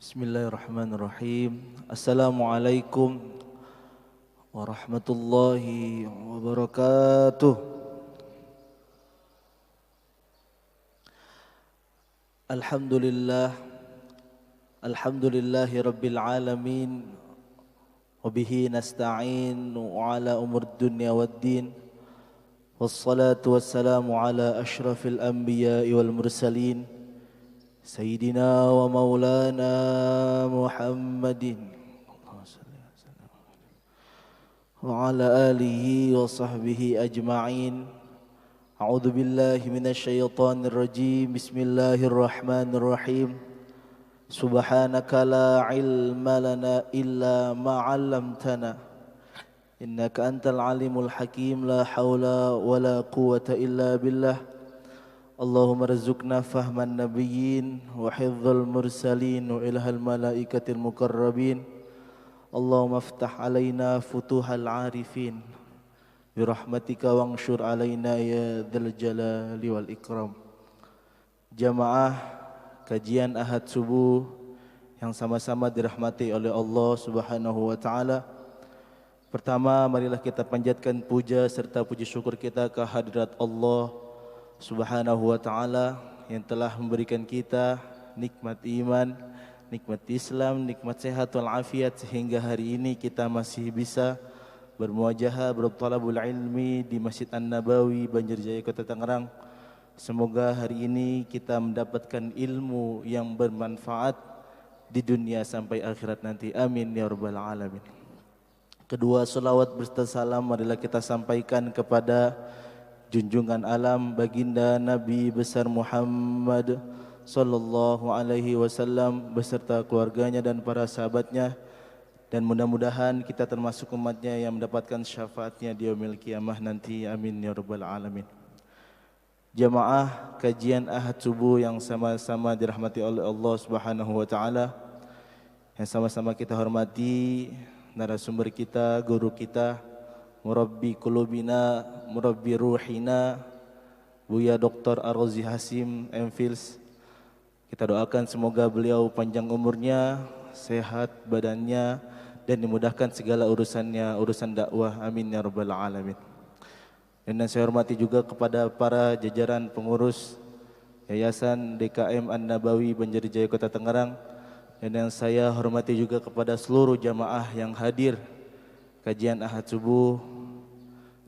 Bismillahirrahmanirrahim. Assalamualaikum warahmatullahi wabarakatuh. Alhamdulillah, alhamdulillahi rabbil alamin. Wabihi nasta'in ala umur dunya waddin. Wassalatu wassalamu ala ashrafil anbiya'i wal mursalin. Sayyidina wa maulana Muhammadin wa ala alihi wa sahbihi ajma'in. A'udzu billahi minasy syaithanir rajim. Bismillahirrahmanirrahim. Subhanaka la ilma lana illa ma 'allamtana innaka antal alimul hakim. La haula wala quwwata illa billah. Allahumma rizukna fahman nabiyyin wa hifdzal mursalin wa ilhal malaikatil muqarrabin. Allahumma aftah alaina futuhal arifin birahmatika wangshur alaina ya dzal jalali wal ikram. Jamaah kajian Ahad subuh yang sama-sama dirahmati oleh Allah Subhanahu wa taala. Pertama, marilah kita panjatkan puja serta puji syukur kita ke hadirat Allah Subhanahu wa ta'ala yang telah memberikan kita nikmat iman, nikmat Islam, nikmat sehat wal afiat sehingga hari ini kita masih bisa bermuajahah bertalabul ilmi di Masjid An-Nabawi Banjarjaya Kota Tangerang. Semoga hari ini kita mendapatkan ilmu yang bermanfaat di dunia sampai akhirat nanti. Amin ya rabbal alamin. Kedua, selawat berserta salam marilah kita sampaikan kepada junjungan alam baginda Nabi besar Muhammad sallallahu alaihi wasallam beserta keluarganya dan para sahabatnya, dan mudah-mudahan kita termasuk umatnya yang mendapatkan syafaatnya di yaumil qiyamah nanti. Amin ya rabbal alamin. Jamaah kajian Ahad subuh yang sama-sama dirahmati oleh Allah Subhanahu wa taala, yang sama-sama kita hormati narasumber kita, guru kita, Murabbi Kulubina, Murabbi Ruhina, Buya Dr. Ar-Razi Hasim MPhils. Kita doakan semoga beliau panjang umurnya, sehat badannya, dan dimudahkan segala urusannya, urusan dakwah. Amin ya rabbal alamin. Dan saya hormati juga kepada para jajaran pengurus Yayasan DKM An-Nabawi Banjarjaya Kota Tangerang, dan yang saya hormati juga kepada seluruh jamaah yang hadir kajian Ahad subuh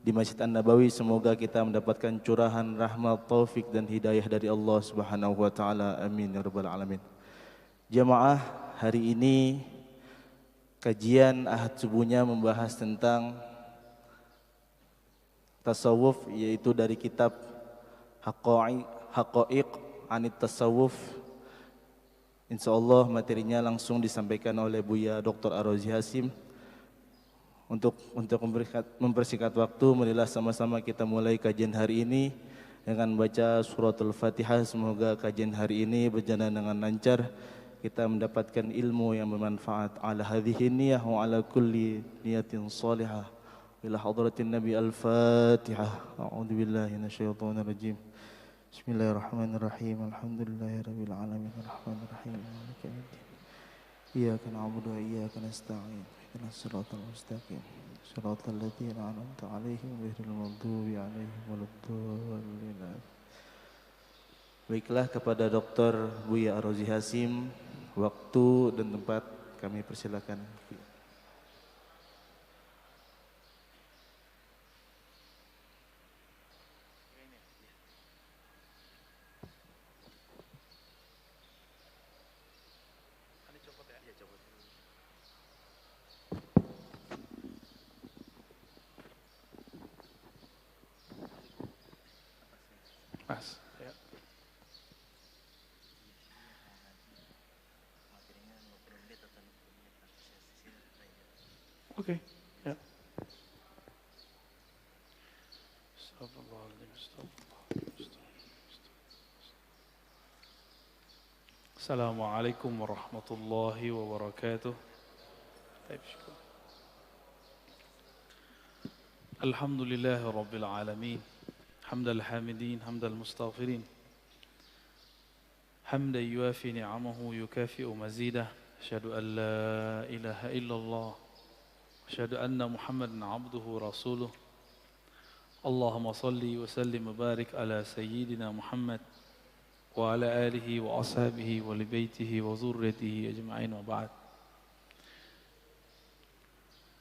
di Masjid An-Nabawi. Semoga kita mendapatkan curahan rahmat, taufik dan hidayah dari Allah Subhanahu wa taala. Amin ya rabbal alamin. Jamaah, hari ini kajian Ahad subuhnya membahas tentang tasawuf, yaitu dari kitab Haqaiq Anit Tasawuf. Insyaallah materinya langsung disampaikan oleh Buya Dr. Ar-Razi Hasim. Untuk mempersingkat waktu, marilah sama-sama kita mulai kajian hari ini dengan baca suratul Fatihah. Semoga kajian hari ini berjalan dengan lancar, kita mendapatkan ilmu yang bermanfaat. Ala hadhihi niyah wa ala kulli niyatin salihah. Ila hadratin Nabi Al-Fatihah. A'udzu billahi minasyaitonir rajim. Bismillahirrahmanirrahim. Alhamdulillahirabbil alamin. Arrahmanirrahim. Maliki yaumiddin. Iyyaka na'budu wa iyyaka nasta'in. Ihdinas siratal mustaqim. Siratal ladzina an'amta 'alaihim ghairil maghdubi 'alaihim waladdallin. Baiklah, kepada Dr. Buya Ar-Razi Hasim, waktu dan tempat kami persilakan. Mas, ya. Oke, ya. Assalamualaikum warahmatullahi wabarakatuh. Alhamdulillahi rabbil alamin. Hamdal hamidin, hamdal mustaghfirin. حمدا يوافي نعمه يكافئ مزيده Asyhadu an la ilaha illallah. Asyhadu anna Muhammadan abduhu rasuluh. Allahumma salli wa sallim wa barik ala sayyidina Muhammad wa ala alihi wa ashabihi wa li baitihi wa zurriyyatihi ajma'in wa ba'd.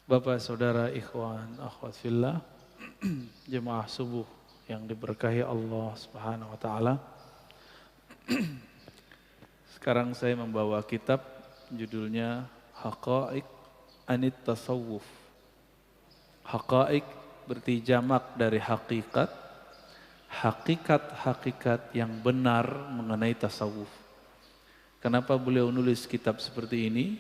Bapak, saudara, ikhwan, akhwat fillah, jemaah subuh yang diberkahi Allah Subhanahu wa taala. Sekarang saya membawa kitab judulnya Haqa'iq Anit Tasawuf. Haqa'iq berarti jamak dari hakikat. Hakikat-hakikat yang benar mengenai tasawuf. Kenapa beliau nulis kitab seperti ini?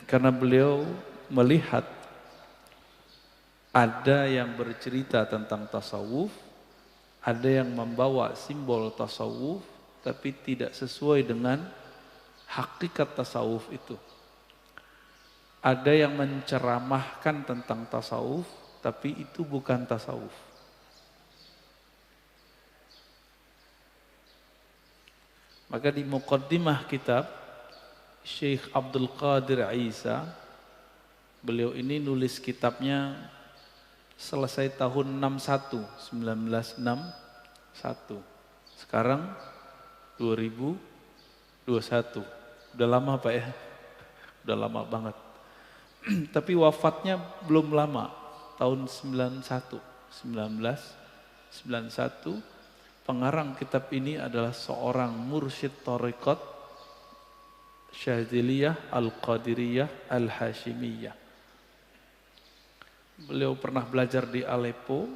Karena beliau melihat ada yang bercerita tentang tasawuf, ada yang membawa simbol tasawuf, tapi tidak sesuai dengan hakikat tasawuf itu. Ada yang menceramahkan tentang tasawuf, tapi itu bukan tasawuf. Maka di muqaddimah kitab, Syekh Abdul Qadir Isa, beliau ini nulis kitabnya selesai tahun 1961. Sekarang 2021. Udah lama Pak ya? Udah lama banget. Tapi wafatnya belum lama, tahun 1991. Pengarang kitab ini adalah seorang mursyid thariqat Syadziliyah Al-Qadiriyah Al-Hashimiyah. Beliau pernah belajar di Aleppo,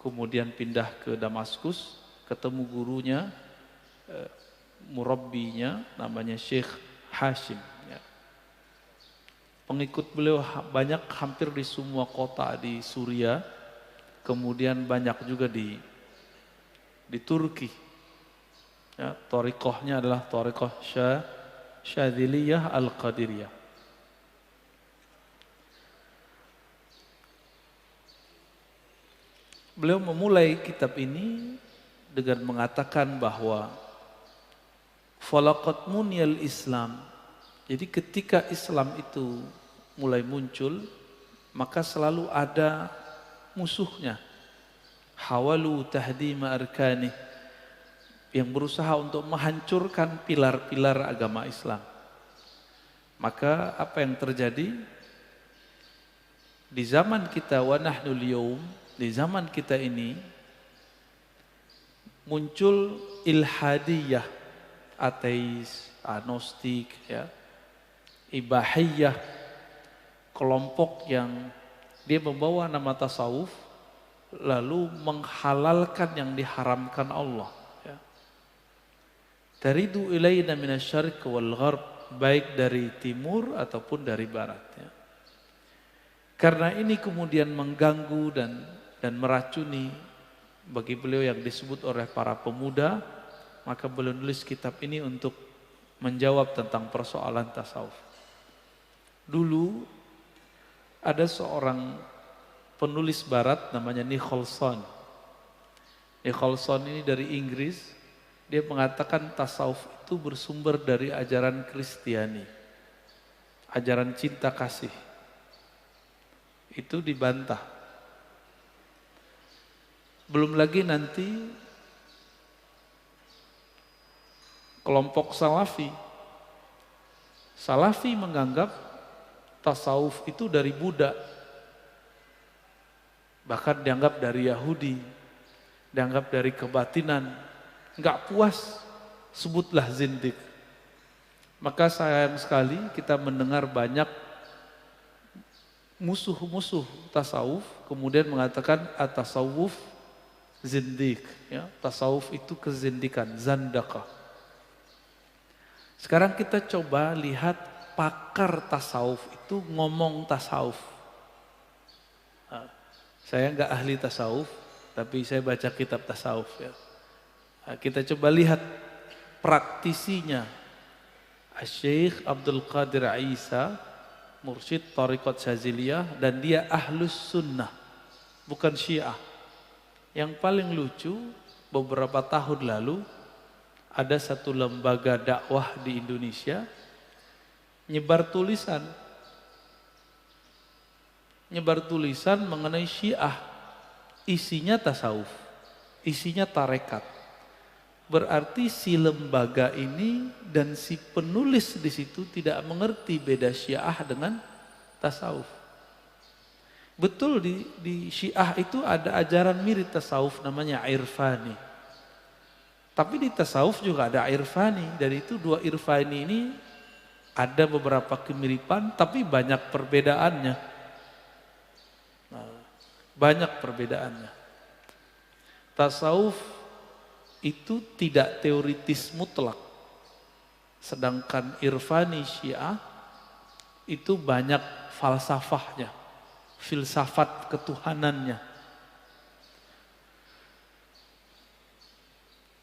kemudian pindah ke Damaskus, ketemu gurunya, murabbinya namanya Syekh Hashim. Pengikut beliau banyak, hampir di semua kota di Suriah, kemudian banyak juga di Turki. Ya, thariqahnya adalah thariqah Syadziliyah Al-Qadiriyah. Beliau memulai kitab ini dengan mengatakan bahwa falaqad muniyal Islam. Jadi ketika Islam itu mulai muncul, maka selalu ada musuhnya. Hawalu tahdima arkani, yang berusaha untuk menghancurkan pilar-pilar agama Islam. Maka apa yang terjadi? Di zaman kita, wa nahnul yaum, di zaman kita ini, muncul ilhadiyah, ateis, agnostik, ya, ibahiyah, kelompok yang dia membawa nama tasawuf lalu menghalalkan yang diharamkan Allah, ya. Taridu ilaina minasyarq wal gharb, baik dari timur ataupun dari barat, ya. Karena ini kemudian mengganggu dan meracuni bagi beliau yang disebut oleh para pemuda, maka beliau nulis kitab ini untuk menjawab tentang persoalan tasawuf. Dulu ada seorang penulis barat namanya Nicholson. Nicholson ini dari Inggris. Dia mengatakan tasawuf itu bersumber dari ajaran Kristiani, ajaran cinta kasih. Itu dibantah. Belum lagi nanti kelompok Salafi. Salafi menganggap tasawuf itu dari Buddha, bahkan dianggap dari Yahudi, dianggap dari kebatinan. Enggak puas, sebutlah zindik. Maka sayang sekali kita mendengar banyak musuh-musuh tasawuf kemudian mengatakan at-tasawuf zindik, ya, tasawuf itu kezindikan, zandaqah. Sekarang kita coba lihat pakar tasawuf itu ngomong tasawuf. Nah, saya enggak ahli tasawuf, tapi saya baca kitab tasawuf, ya. Nah, kita coba lihat praktisinya. Syekh Abdul Qadir Isa, mursyid Thariqat Syadziliyah, dan dia ahlus sunnah, bukan syiah. Yang paling lucu, beberapa tahun lalu ada satu lembaga dakwah di Indonesia nyebar tulisan. Nyebar tulisan mengenai Syiah. Isinya tasawuf, isinya tarekat. Berarti si lembaga ini dan si penulis di situ tidak mengerti beda Syiah dengan tasawuf. Betul di Syiah itu ada ajaran mirip tasawuf namanya irfani. Tapi di tasawuf juga ada irfani. Dari itu dua irfani ini ada beberapa kemiripan tapi banyak perbedaannya. Banyak perbedaannya. Tasawuf itu tidak teoritis mutlak. Sedangkan irfani Syiah itu banyak falsafahnya, filsafat ketuhanannya.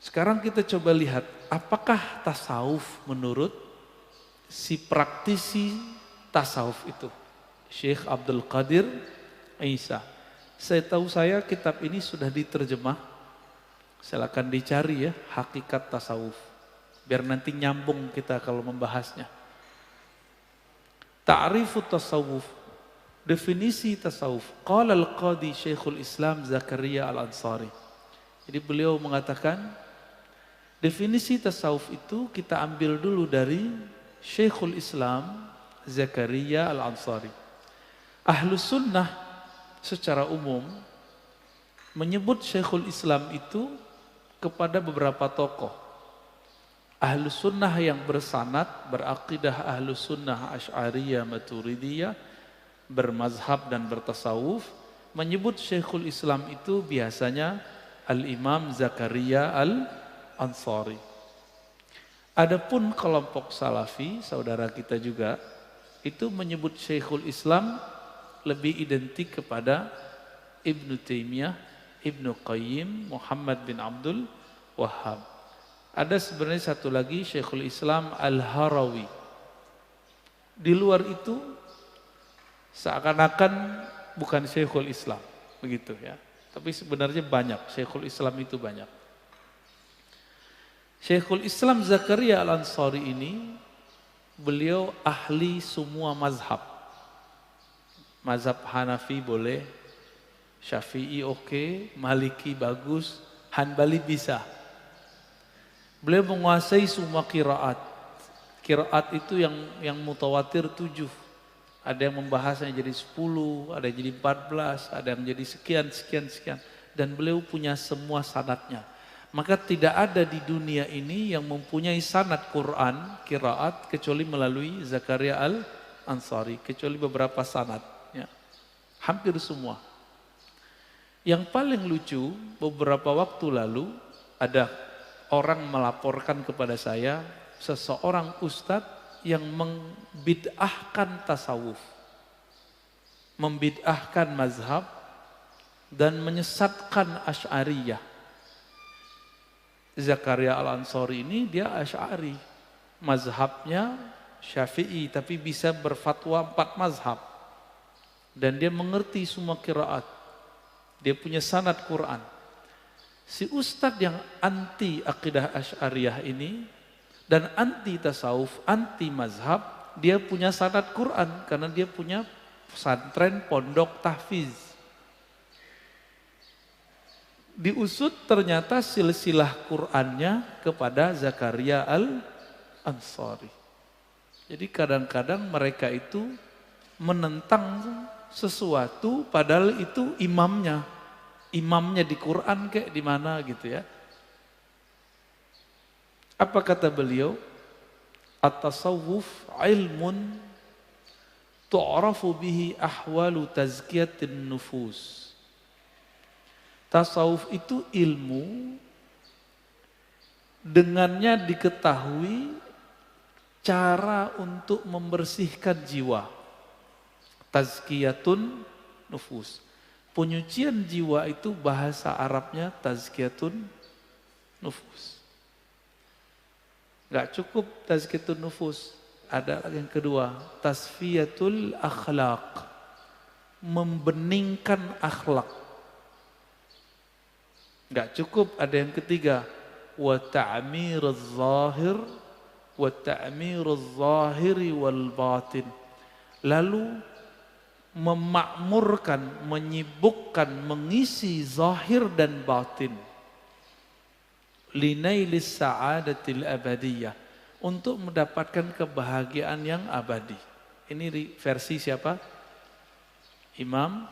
Sekarang kita coba lihat apakah tasawuf menurut si praktisi tasawuf itu, Syekh Abdul Qadir Isa. Setahu saya kitab ini sudah diterjemah. Silakan dicari ya, Hakikat Tasawuf. Biar nanti nyambung kita kalau membahasnya. Ta'rifut tasawuf, definisi tasawuf. Qala al-Qadi Syekhul Islam Zakaria Al-Ansari. Jadi beliau mengatakan definisi tasawuf itu kita ambil dulu dari Syekhul Islam Zakaria Al-Ansari. Ahlus Sunnah secara umum menyebut Syekhul Islam itu kepada beberapa tokoh. Ahlus Sunnah yang bersanad, berakidah Ahlus Sunnah Asy'ariyah Maturidiyah, bermazhab dan bertasawuf, menyebut Syekhul Islam itu biasanya Al-Imam Zakaria Al-Ansari. Adapun kelompok Salafi, saudara kita juga, itu menyebut Syekhul Islam lebih identik kepada Ibnu Taimiyah, Ibnu Qayyim, Muhammad bin Abdul Wahhab. Ada sebenarnya satu lagi Syekhul Islam Al-Harawi. Di luar itu seakan-akan bukan Syekhul Islam, begitu ya. Tapi sebenarnya banyak, Syekhul Islam itu banyak. Syekhul Islam Zakaria Al-Ansari ini, beliau ahli semua mazhab. Mazhab Hanafi boleh, Syafi'i oke, Maliki bagus, Hanbali bisa. Beliau menguasai semua qiraat. Qiraat itu yang mutawatir 7. Ada yang membahasnya jadi 10, ada yang jadi 14, ada yang jadi sekian. Dan beliau punya semua sanadnya. Maka tidak ada di dunia ini yang mempunyai sanad Quran, qiraat, kecuali melalui Zakaria Al-Ansari. Kecuali beberapa sanad. Ya. Hampir semua. Yang paling lucu, beberapa waktu lalu ada orang melaporkan kepada saya, seseorang ustadz yang membid'ahkan tasawuf, membid'ahkan mazhab, dan menyesatkan Asy'ariyah. Zakaria Al-Ansari ini dia Asy'ari, mazhabnya Syafi'i, tapi bisa berfatwa 4 mazhab. Dan dia mengerti semua qiraat. Dia punya sanad Quran. Si ustadz yang anti akidah Asy'ariyah ini dan anti tasawuf, anti mazhab, dia punya sanad Quran karena dia punya pesantren pondok tahfiz. Diusut ternyata silsilah Qurannya kepada Zakaria Al-Ansari. Jadi kadang-kadang mereka itu menentang sesuatu padahal itu imamnya di Quran kayak di mana gitu ya. Apa kata beliau? At-tasawuf ilmun tu'rafu bihi ahwalu tazkiyatin nufus. Tasawuf itu ilmu, dengannya diketahui cara untuk membersihkan jiwa. Tazkiyatun nufus. Penyucian jiwa itu bahasa Arabnya tazkiyatun nufus. Gak cukup tazkiyatun nufus. Ada yang kedua, tasfiyatul akhlaq. Membeningkan akhlak. Gak cukup, ada yang ketiga, wa ta'miruz zahir wa ta'miruz zahiri wal batin. Lalu memakmurkan, menyibukkan, mengisi zahir dan batin. Linailis sa'adatil abadiyah, untuk mendapatkan kebahagiaan yang abadi. Ini versi siapa? Imam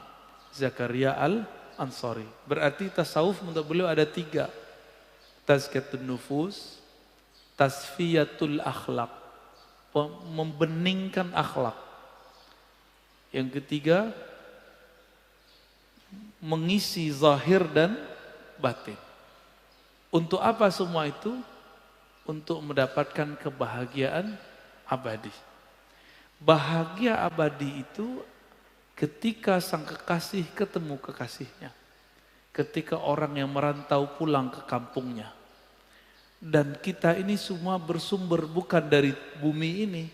Zakaria Al-Ansari. Berarti tasawuf untuk beliau ada 3. Tazkiyatun nufus, tasfiyatul akhlak, membeningkan akhlak. Yang ketiga, mengisi zahir dan batin. Untuk apa semua itu? Untuk mendapatkan kebahagiaan abadi. Bahagia abadi itu ketika sang kekasih ketemu kekasihnya. Ketika orang yang merantau pulang ke kampungnya. Dan kita ini semua bersumber bukan dari bumi ini.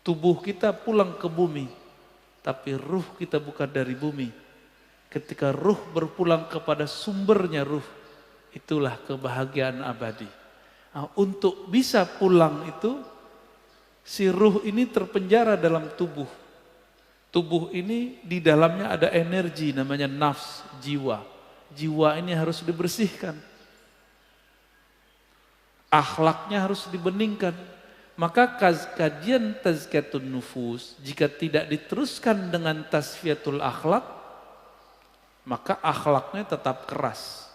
Tubuh kita pulang ke bumi. Tapi ruh kita bukan dari bumi. Ketika ruh berpulang kepada sumbernya ruh, itulah kebahagiaan abadi. Nah, untuk bisa pulang itu, si ruh ini terpenjara dalam tubuh. Tubuh ini di dalamnya ada energi namanya nafs, jiwa. Jiwa ini harus dibersihkan. Akhlaknya harus dibeningkan. Maka kajian tazkiyatun nufus, jika tidak diteruskan dengan tasfiyatul akhlak, maka akhlaknya tetap keras.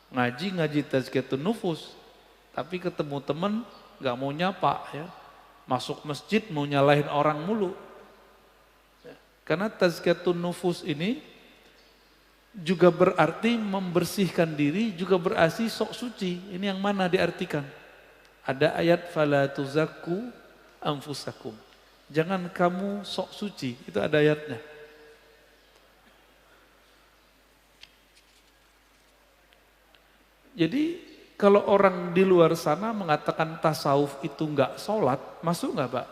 Ngaji tazkiyatun nufus, tapi ketemu teman gak mau nyapa ya. Masuk masjid mau nyalahin orang mulu. Karena tazkiyatun nufus ini juga berarti membersihkan diri, juga berarti sok suci. Ini yang mana diartikan? Ada ayat fala tuzakku anfusakum. Jangan kamu sok suci, itu ada ayatnya. Jadi kalau orang di luar sana mengatakan tasawuf itu enggak sholat, masuk enggak Pak?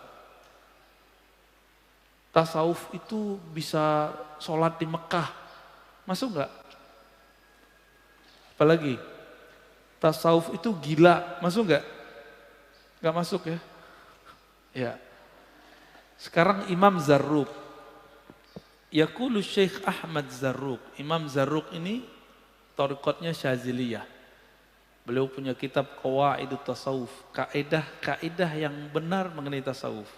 Tasawuf itu bisa sholat di Mekah, masuk enggak? Apalagi tasawuf itu gila, masuk enggak? Enggak masuk ya? Ya. Sekarang Imam Zarruq. Yaqulu Syekh Ahmad Zarruq. Imam Zarruq ini thariqatnya Syaziliyah. Beliau punya kitab Qawaidut Tasawuf, kaidah-kaidah yang benar mengenai tasawuf.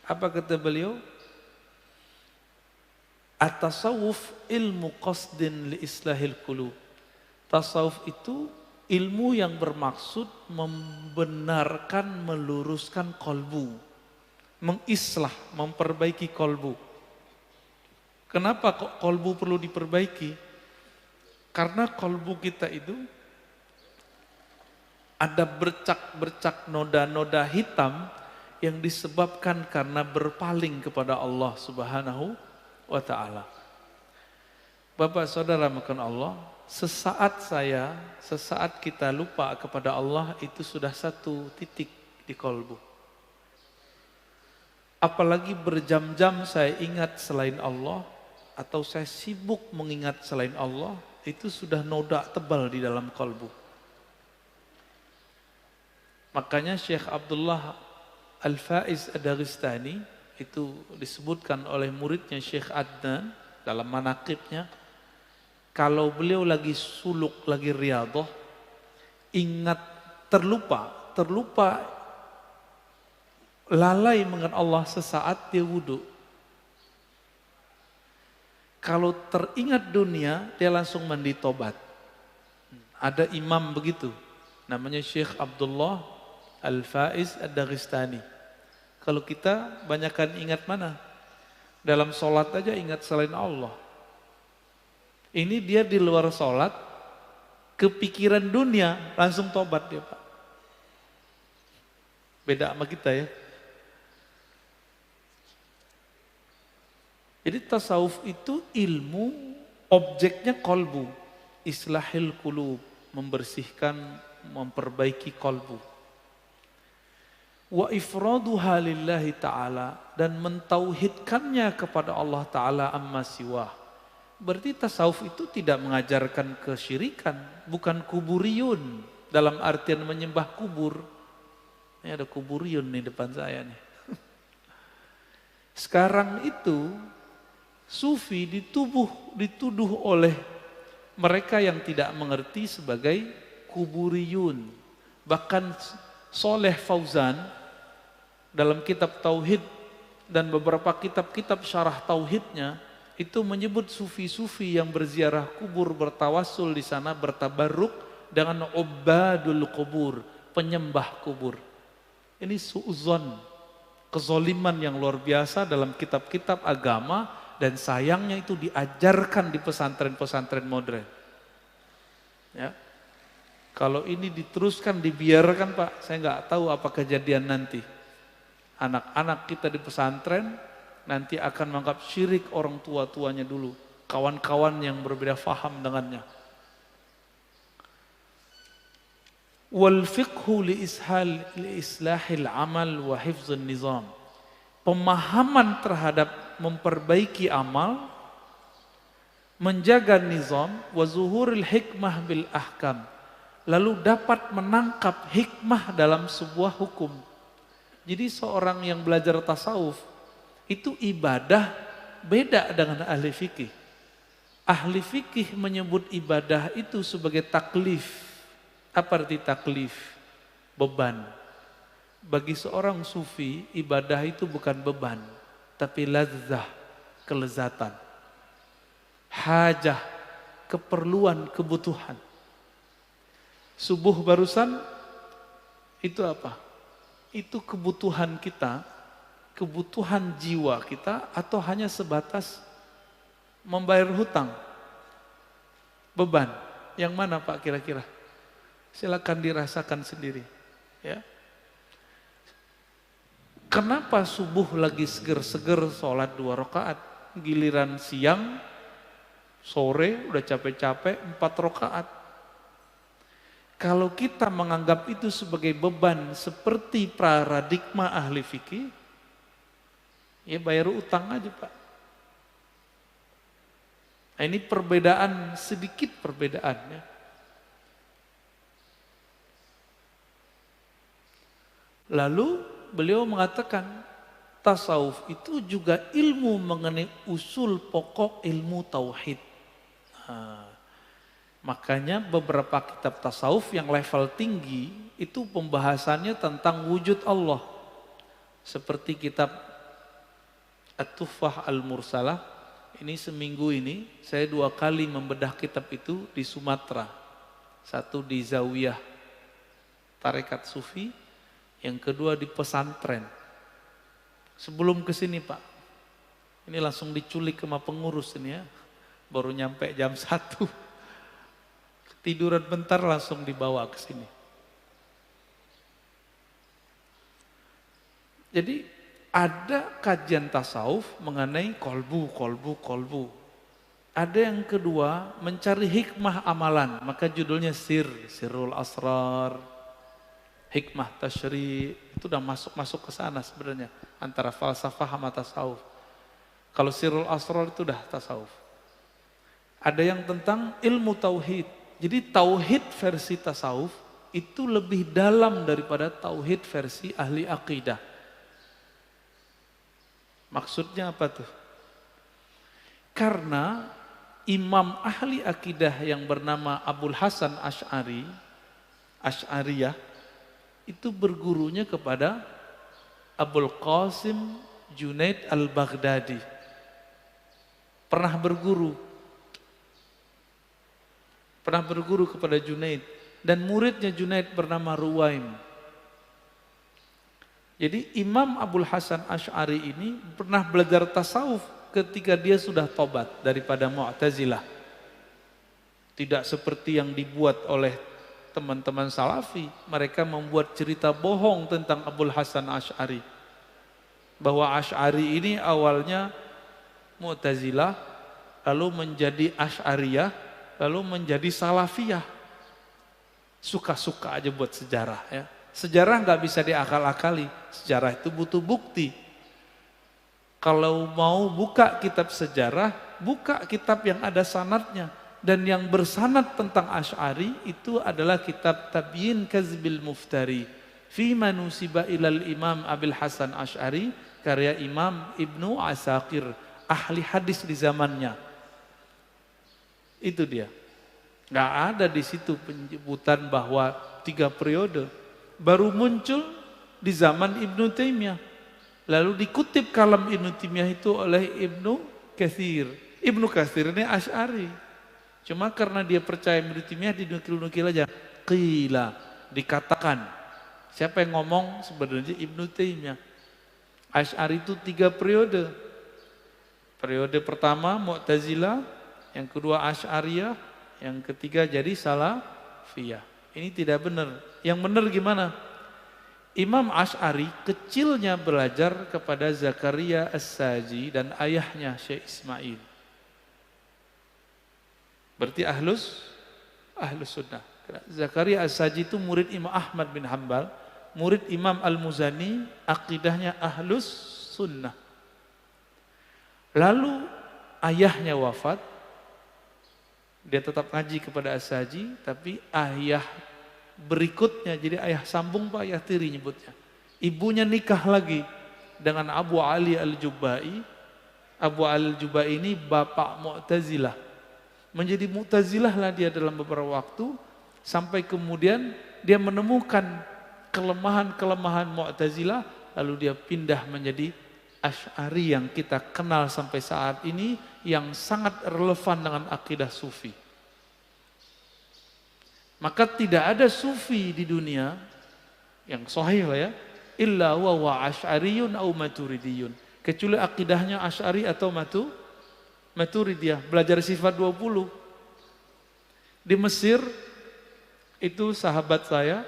Apa kata beliau? At-tasawuf ilmu qasdin li islahil qulub. Tasawuf itu ilmu yang bermaksud membenarkan, meluruskan kolbu. Mengislah, memperbaiki kolbu. Kenapa kok kolbu perlu diperbaiki? Karena kolbu kita itu ada bercak-bercak noda-noda hitam yang disebabkan karena berpaling kepada Allah Subhanahu wa ta'ala. Bapak saudara makan Allah, sesaat kita lupa kepada Allah, itu sudah satu titik di kolbu. Apalagi berjam-jam saya ingat selain Allah, atau saya sibuk mengingat selain Allah, itu sudah noda tebal di dalam kolbu. Makanya Syekh Abdullah Al-Faiz Ad-Daristani itu disebutkan oleh muridnya Syekh Adnan dalam manaqibnya, kalau beliau lagi suluk, lagi riyadhah, ingat terlupa, lalai mengenai Allah sesaat dia wudhu. Kalau teringat dunia, dia langsung mandi tobat. Ada imam begitu, namanya Syekh Abdullah Al-Faiz Ad-Daristani. Kalau kita banyakkan ingat mana? Dalam sholat aja ingat selain Allah. Ini dia di luar sholat, kepikiran dunia, langsung tobat dia Pak. Beda sama kita ya. Jadi tasawuf itu ilmu, objeknya kolbu. Islahil qulub, membersihkan, memperbaiki kolbu. Wa ifraduha lillahi ta'ala, dan mentauhidkannya kepada Allah Ta'ala amma siwah. Berarti tasawuf itu tidak mengajarkan kesyirikan, bukan kuburiyun dalam artian menyembah kubur. Ini ada kuburiyun nih depan saya nih. Sekarang itu sufi dituduh oleh mereka yang tidak mengerti sebagai kuburiyun. Bahkan Soleh Fauzan dalam kitab Tauhid dan beberapa kitab-kitab syarah Tauhidnya itu menyebut sufi-sufi yang berziarah kubur, bertawassul di sana, bertabarruk dengan ubadul kubur, penyembah kubur. Ini su'uzon, kezoliman yang luar biasa dalam kitab-kitab agama, dan sayangnya itu diajarkan di pesantren-pesantren modern. Ya. Kalau ini diteruskan, dibiarkan Pak, saya nggak tahu apa kejadian nanti. Anak-anak kita di pesantren nanti akan menganggap syirik orang tua-tuanya dulu, kawan-kawan yang berbeda faham dengannya. Wal fiqhu li islahil amal wa hifzun nizam. Pemahaman terhadap memperbaiki amal, menjaga nizam, wa zuhuril hikmah bil ahkam. Lalu dapat menangkap hikmah dalam sebuah hukum. Jadi seorang yang belajar tasawuf itu ibadah beda dengan ahli fikih. Ahli fikih menyebut ibadah itu sebagai taklif. Apa arti taklif? Beban. Bagi seorang sufi, ibadah itu bukan beban, tapi ladzah, kelezatan. Hajah, keperluan, kebutuhan. Subuh barusan, itu apa? Itu kebutuhan kita, kebutuhan jiwa kita, atau hanya sebatas membayar hutang? Beban. Yang mana Pak kira-kira? Silakan dirasakan sendiri. Ya. Kenapa subuh lagi seger-seger sholat 2 rakaat, giliran siang, sore udah capek-capek 4 rakaat. Kalau kita menganggap itu sebagai beban seperti paradigma ahli fikih, ya bayar utang aja Pak. Nah, ini perbedaan, sedikit perbedaannya. Lalu beliau mengatakan tasawuf itu juga ilmu mengenai usul pokok ilmu tauhid. Nah, makanya beberapa kitab tasawuf yang level tinggi itu pembahasannya tentang wujud Allah. Seperti kitab At-Tuffah Al-Mursalah, ini seminggu ini saya 2 kali membedah kitab itu di Sumatera. Satu di Zawiyah Tarekat Sufi, yang kedua di pesantren. Sebelum ke sini Pak, ini langsung diculik sama pengurus ini ya. Baru nyampe jam 1. Tiduran bentar langsung dibawa ke sini. Jadi ada kajian tasawuf mengenai kolbu. Ada yang kedua mencari hikmah amalan, maka judulnya Sirrul Asrar, hikmah tasyri', itu udah masuk ke sana sebenarnya, antara falsafah sama tasawuf. Kalau Sirrul Asrar itu udah tasawuf. Ada yang tentang ilmu tauhid. Jadi tauhid versi tasawuf itu lebih dalam daripada tauhid versi ahli akidah. Maksudnya apa tuh? Karena imam ahli akidah yang bernama Abul Hasan Asy'ariyah itu bergurunya kepada Abul Qasim Junaid al-Baghdadi. Pernah berguru kepada Junaid. Dan muridnya Junaid bernama Ruwaim. Jadi Imam Abul Hasan Asy'ari ini pernah belajar tasawuf ketika dia sudah tobat daripada Mu'tazilah. Tidak seperti yang dibuat oleh teman-teman Salafi, mereka membuat cerita bohong tentang Abul Hasan Asy'ari. Bahwa Asy'ari ini awalnya Mu'tazilah, lalu menjadi Asy'ariyah, lalu menjadi Salafiyah. Suka-suka aja buat sejarah ya. Sejarah nggak bisa diakal-akali, sejarah itu butuh bukti. Kalau mau buka kitab sejarah, buka kitab yang ada sanadnya. Dan yang bersanad tentang Asy'ari itu adalah kitab Tabyin Kazbil Muftari. Fi manusiba ilal Imam Abil Hasan Asy'ari, karya Imam Ibnu Asakir, ahli hadis di zamannya. Itu dia. Nggak ada di situ penyebutan bahwa 3 periode. Baru muncul di zaman Ibnu Taimiyah. Lalu dikutip kalam Ibnu Taimiyah itu oleh Ibnu Katsir. Ibnu Katsir ini Asy'ari. Cuma karena dia percaya Ibnu Taimiyah, dinukil-nukil aja. Qila, dikatakan. Siapa yang ngomong? Sebenarnya Ibnu Taimiyah. Asy'ari itu 3 periode. Periode pertama Mu'tazilah, yang kedua Asy'ariyah, yang ketiga jadi Salafiyah. Ini tidak benar. Yang benar gimana? Imam Asy'ari kecilnya belajar kepada Zakaria As-Saji dan ayahnya Syekh Ismail. Berarti ahlus sunnah. Zakaria As-Saji itu murid Imam Ahmad bin Hanbal, murid Imam Al-Muzani, akidahnya ahlus sunnah. Lalu ayahnya wafat, dia tetap ngaji kepada As-Saji, tapi ayah berikutnya, jadi ayah sambung Pak, ayah tiri nyebutnya. Ibunya nikah lagi dengan Abu Ali Al-Jubai. Abu Ali Al-Jubai ini bapak Mu'tazilah. Menjadi Mu'tazilah lah dia dalam beberapa waktu, sampai kemudian dia menemukan kelemahan-kelemahan Mu'tazilah, lalu dia pindah menjadi Asy'ari yang kita kenal sampai saat ini, yang sangat relevan dengan akidah sufi. Maka tidak ada sufi di dunia yang sahih lah ya, illa wa asy'ariyun au maturidiyun, kecuali akidahnya Asy'ari atau Maturidiyah. Belajar sifat 20 di Mesir itu, sahabat saya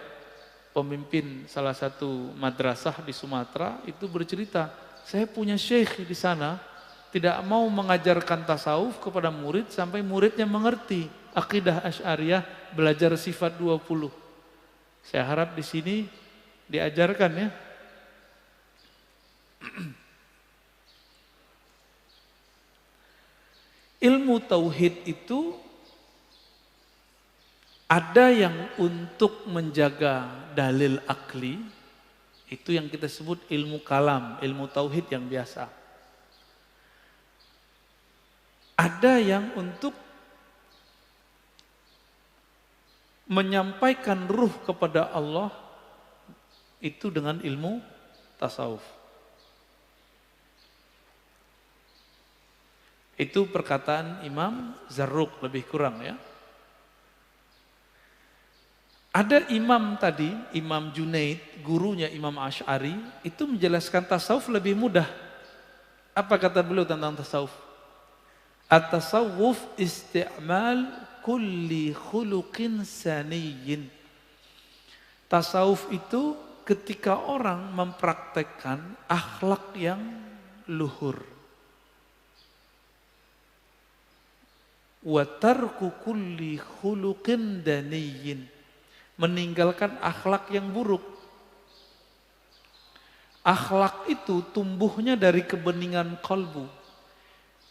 pemimpin salah satu madrasah di Sumatera itu bercerita, saya punya syekh di sana tidak mau mengajarkan tasawuf kepada murid sampai muridnya mengerti akidah Asy'ariyah, belajar sifat 20. Saya harap di sini diajarkan ya. Ilmu tauhid itu ada yang untuk menjaga dalil akli, itu yang kita sebut ilmu kalam, ilmu tauhid yang biasa. Ada yang untuk menyampaikan ruh kepada Allah, itu dengan ilmu tasawuf. Itu perkataan Imam Zarruq lebih kurang ya. Ada imam tadi, Imam Junaid, gurunya Imam Asy'ari, itu menjelaskan tasawuf lebih mudah. Apa kata beliau tentang tasawuf? At-tasawuf isti'mal kulli khuluqin saniyyin. Tasawuf itu ketika orang mempraktekkan akhlak yang luhur. Wa tarku kulli khuluqin daniyyin. Meninggalkan akhlak yang buruk. Akhlak itu tumbuhnya dari kebeningan qalbu.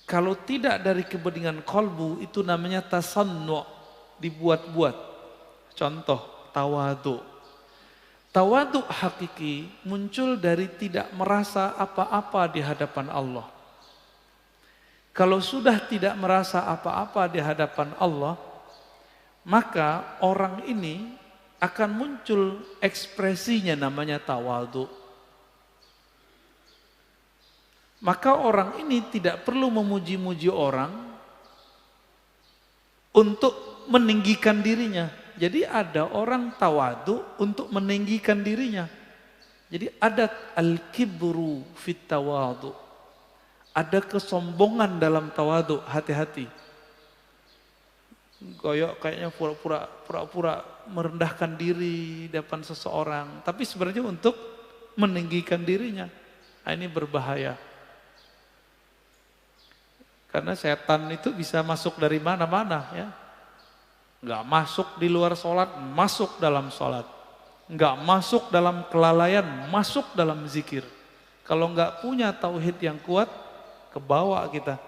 Kalau tidak dari kebeningan qalbu, itu namanya tasannu', dibuat-buat. Contoh, tawadhu. Tawadhu hakiki muncul dari tidak merasa apa-apa di hadapan Allah. Kalau sudah tidak merasa apa-apa di hadapan Allah, maka orang ini akan muncul ekspresinya namanya tawadhu. Maka orang ini tidak perlu memuji-muji orang untuk meninggikan dirinya. Jadi ada orang tawadhu untuk meninggikan dirinya. Jadi ada al-kibru fit tawadhu. Ada kesombongan dalam tawadhu, hati-hati. Kayaknya pura-pura merendahkan diri di depan seseorang, tapi sebenarnya untuk meninggikan dirinya. Nah, ini berbahaya. Karena setan itu bisa masuk dari mana-mana ya. Enggak masuk di luar sholat, masuk dalam sholat. Enggak masuk dalam kelalaian, masuk dalam zikir. Kalau enggak punya tauhid yang kuat, kebawa kita.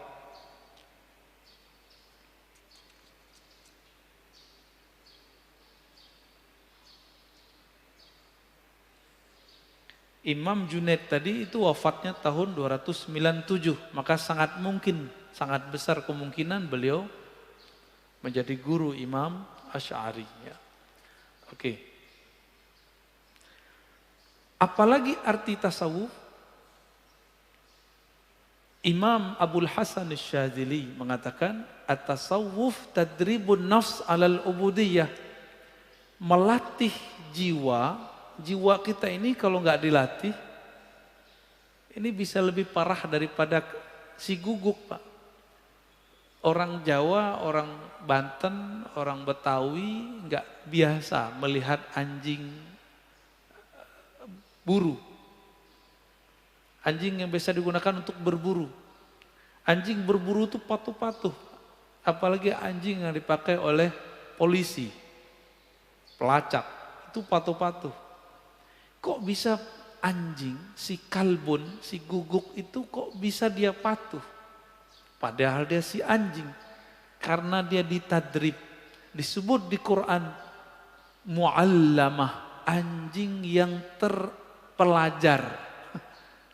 Imam Junaid tadi itu wafatnya tahun 297, maka sangat mungkin, sangat besar kemungkinan beliau menjadi guru Imam Asy'ari. Ya. Oke. Apalagi arti tasawuf? Imam Abul Hasan Asy-Syadzili mengatakan, at-tasawuf tadribun nafs alal ubudiyah. Melatih jiwa kita ini kalau nggak dilatih, ini bisa lebih parah daripada si guguk, Pak. Orang Jawa, orang Banten, orang Betawi nggak biasa melihat anjing buru. Anjing yang biasa digunakan untuk berburu. Anjing berburu itu patuh-patuh. Apalagi anjing yang dipakai oleh polisi, pelacak, itu patuh-patuh. Kok bisa anjing, si kalbun, si guguk itu kok bisa dia patuh? Padahal dia si anjing. Karena dia ditadrib. Disebut di Quran, mu'allamah, anjing yang terpelajar.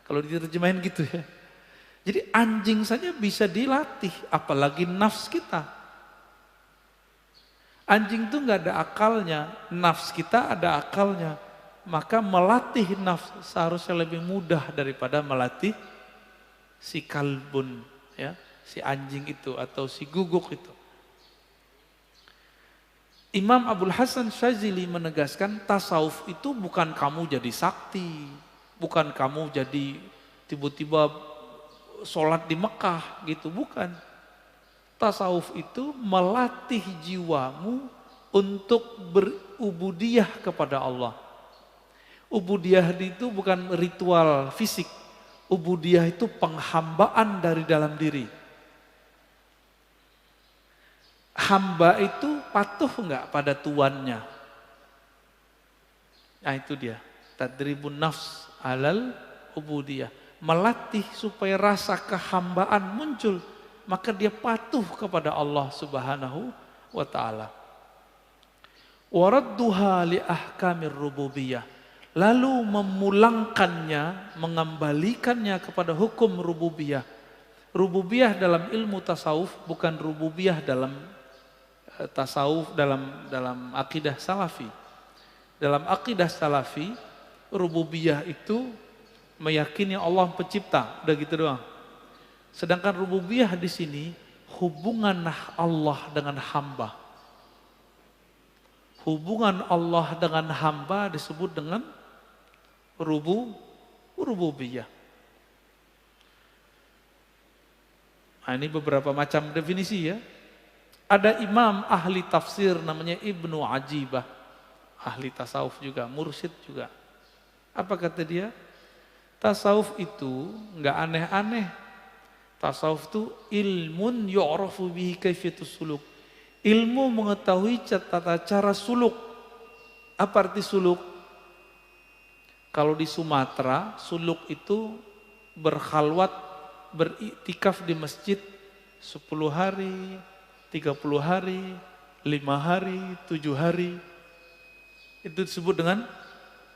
Kalau diterjemahin gitu ya. Jadi anjing saja bisa dilatih, apalagi nafs kita. Anjing itu nggak ada akalnya, nafs kita ada akalnya. Maka melatih nafs seharusnya lebih mudah daripada melatih si kalbun, ya, si anjing itu atau si guguk itu. Imam Abul Hasan Syadzili menegaskan tasawuf itu bukan kamu jadi sakti, bukan kamu jadi tiba-tiba sholat di Mekah gitu, bukan. Tasawuf itu melatih jiwamu untuk berubudiyah kepada Allah. Ubudiyah itu bukan ritual fisik. Ubudiyah itu penghambaan dari dalam diri. Hamba itu patuh enggak pada tuannya? Nah itu dia. Tadribun nafs alal ubudiyah. Melatih supaya rasa kehambaan muncul. Maka dia patuh kepada Allah Subhanahu wa ta'ala. Waradduha li ahkamir rububiyah. Lalu memulangkannya, mengembalikannya kepada hukum rububiyah. Rububiyah dalam ilmu tasawuf bukan rububiyah dalam tasawuf, dalam akidah salafi. Dalam akidah salafi, rububiyah itu meyakini Allah pencipta, udah gitu doang. Sedangkan rububiyah di sini hubungan Allah dengan hamba. Hubungan Allah dengan hamba disebut dengan rububiyah. Nah, ini beberapa macam definisi ya. Ada imam ahli tafsir namanya Ibnu Ajibah. Ahli tasawuf juga, mursyid juga. Apa kata dia? Tasawuf itu enggak aneh-aneh. Tasawuf itu ilmun yu'rafu bihi kaifiyatus suluk. Ilmu mengetahui tata cara suluk. Apa arti suluk? Kalau di Sumatera, suluk itu berkhalwat, beriktikaf di masjid 10 hari, 30 hari, 5 hari, 7 hari. Itu disebut dengan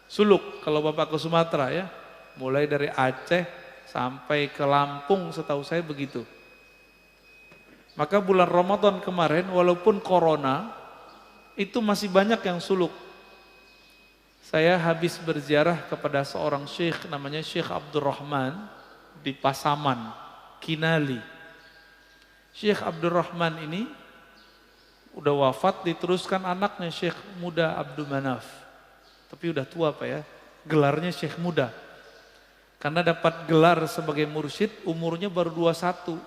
suluk kalau Bapak ke Sumatera ya. Mulai dari Aceh sampai ke Lampung setahu saya begitu. Maka bulan Ramadan kemarin walaupun corona itu masih banyak yang suluk. Saya habis berziarah kepada seorang syekh namanya Syekh Abdurrahman di Pasaman, Kinali. Syekh Abdurrahman ini udah wafat, diteruskan anaknya Syekh Muda Abdul Manaf. Tapi udah tua Pak ya, gelarnya Syekh Muda. Karena dapat gelar sebagai mursyid umurnya baru 21.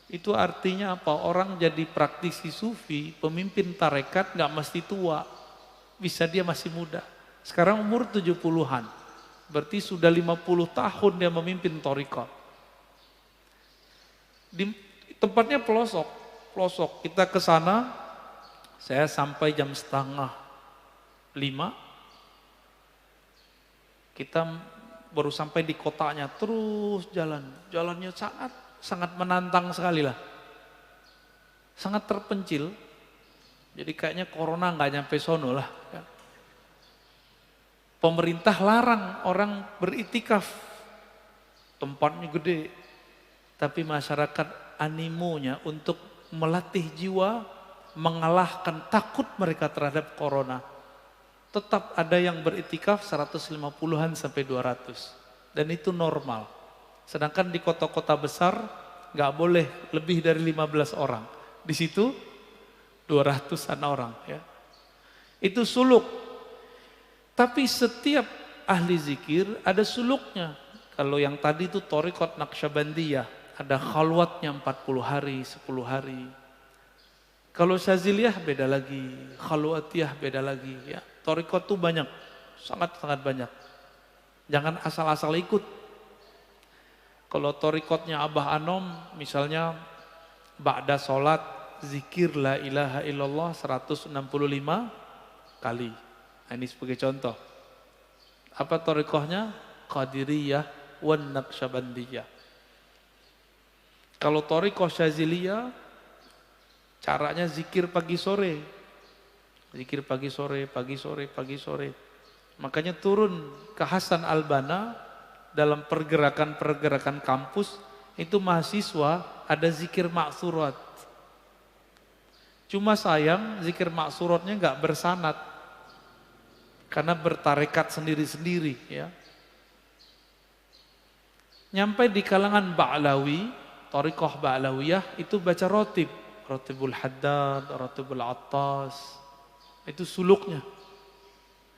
Itu artinya apa? Orang jadi praktisi sufi, pemimpin tarekat gak mesti tua. Bisa dia masih muda. Sekarang umur 70-an. Berarti sudah 50 tahun dia memimpin thariqah. Di tempatnya pelosok. Kita ke sana, saya sampai jam 4:30. Kita baru sampai di kotanya, terus jalan. Jalannya sangat menantang sekali lah. Sangat terpencil. Jadi kayaknya corona nggak nyampe sono lah. Ya. Pemerintah larang orang beriktikaf. Tempatnya gede. Tapi masyarakat animonya untuk melatih jiwa, mengalahkan takut mereka terhadap corona. Tetap ada yang beriktikaf 150-an sampai 200. Dan itu normal. Sedangkan di kota-kota besar nggak boleh lebih dari 15 orang. Di situ 200-an orang. Ya. Itu suluk. Tapi setiap ahli zikir ada suluknya. Kalau yang tadi itu Thariqat Naqsyabandiyah, ada khalwatnya 40 hari, 10 hari. Kalau Syaziliyah beda lagi, Khalwatiyah beda lagi. Ya. Thariqat itu banyak, sangat-sangat banyak. Jangan asal-asal ikut. Kalau Thariqatnya Abah Anom, misalnya ba'da sholat, zikir la ilaha illallah 165 kali. Nah, ini sebagai contoh. Apa Thariqahnya? Qadiriyah wan Naqsyabandiyah. Kalau Thariqah Syaziliyah, caranya zikir pagi sore. Zikir pagi sore, pagi sore, pagi sore. Makanya turun ke Hasan Al-Banna dalam pergerakan-pergerakan kampus, itu mahasiswa ada zikir maksurat. Cuma sayang zikir maksuratnya nggak bersanad. Karena bertarekat sendiri-sendiri ya. Nyampe di kalangan Ba'lawi, Thariqah Ba'lawiyah itu baca rotib. Rotibul Haddad, Rotibul Attas. Itu suluknya.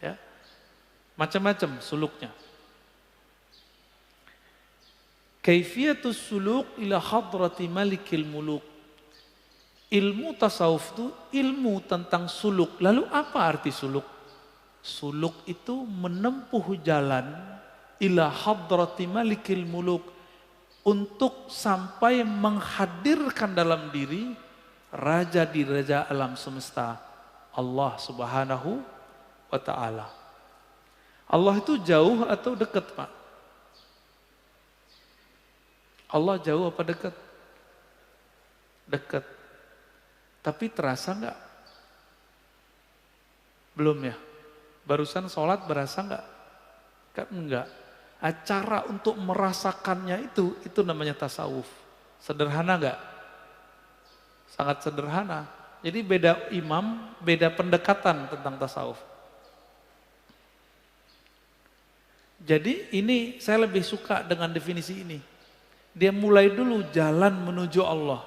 Ya. Macam-macam suluknya. Kaifiyatus suluk ila hadrati malikil muluk. Ilmu tasawuf itu ilmu tentang suluk. Lalu apa arti suluk? Suluk itu menempuh jalan ila hadrati malikil muluk. Untuk sampai menghadirkan dalam diri raja di raja alam semesta. Allah Subhanahu wa ta'ala. Allah itu jauh atau dekat, Pak? Allah jauh apa dekat? Dekat. Tapi terasa enggak? Belum ya? Barusan sholat berasa enggak? Kan enggak. Cara untuk merasakannya itu namanya tasawuf. Sederhana enggak? Sangat sederhana. Jadi beda imam, beda pendekatan tentang tasawuf. Jadi ini saya lebih suka dengan definisi ini. Dia mulai dulu jalan menuju Allah.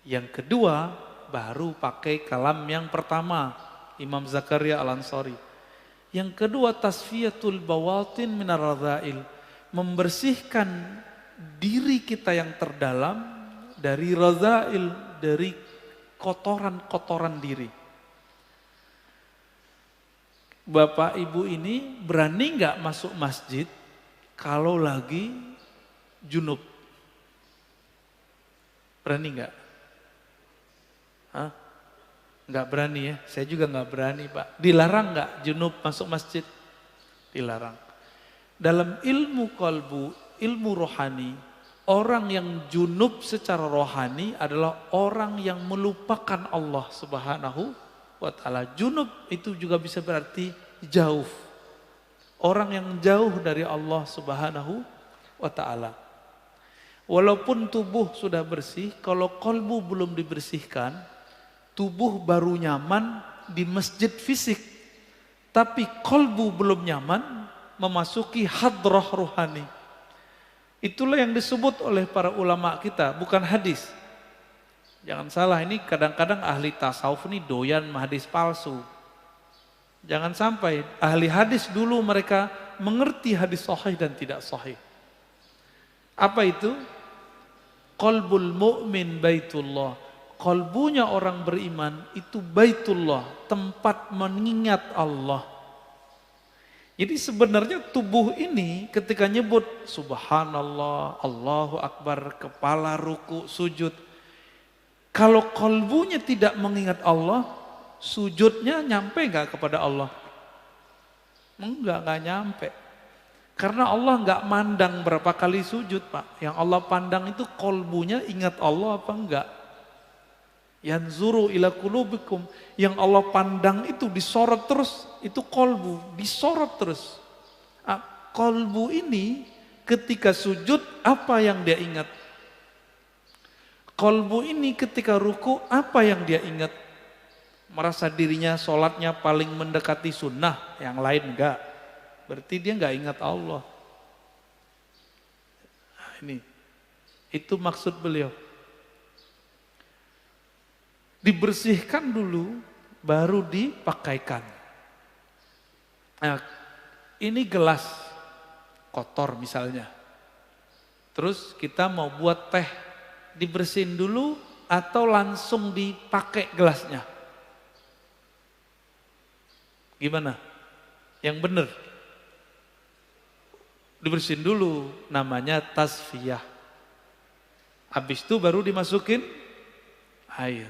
Yang kedua baru pakai kalam yang pertama, Imam Zakaria Al-Ansari. Yang kedua tasfiyatul bawatin minar radha'il. Membersihkan diri kita yang terdalam dari radha'il, dari kotoran-kotoran diri. Bapak ibu ini berani nggak masuk masjid kalau lagi junub? Berani nggak? Hah? Nggak berani ya? Saya juga nggak berani, Pak. Dilarang nggak junub masuk masjid? Dilarang. Dalam ilmu qalbu, ilmu rohani, orang yang junub secara rohani adalah orang yang melupakan Allah Subhanahu wa ta'ala. Junub itu juga bisa berarti jauh. Orang yang jauh dari Allah Subhanahu wa ta'ala. Walaupun tubuh sudah bersih, kalau qalbu belum dibersihkan, tubuh baru nyaman di masjid fisik. Tapi qalbu belum nyaman memasuki hadrah rohani. Itulah yang disebut oleh para ulama kita, bukan hadis. Jangan salah, ini kadang-kadang ahli tasawuf ini doyan hadis palsu. Jangan sampai ahli hadis dulu mereka mengerti hadis sahih dan tidak sahih. Apa itu? Qalbul mu'min baitullah. Qalbunya orang beriman itu baitullah, tempat mengingat Allah. Jadi sebenarnya tubuh ini ketika nyebut subhanallah, Allahu Akbar, kepala ruku, sujud. Kalau qalbunya tidak mengingat Allah, sujudnya nyampe gak kepada Allah? Enggak nyampe. Karena Allah gak mandang berapa kali sujud, Pak. Yang Allah pandang itu qalbunya ingat Allah apa enggak. Yanzuru ila qulubikum, yang Allah pandang itu disorot terus, itu kolbu, disorot terus. Kolbu ini ketika sujud apa yang dia ingat? Kolbu ini ketika ruku apa yang dia ingat? Merasa dirinya sholatnya paling mendekati sunnah, yang lain enggak. Berarti dia enggak ingat Allah. Nah, ini, itu maksud beliau. Dibersihkan dulu, baru dipakaikan. Nah, ini gelas kotor misalnya. Terus kita mau buat teh, dibersihin dulu atau langsung dipakai gelasnya? Gimana? Yang benar? Dibersihin dulu, namanya tasfiyah. Habis itu baru dimasukin air.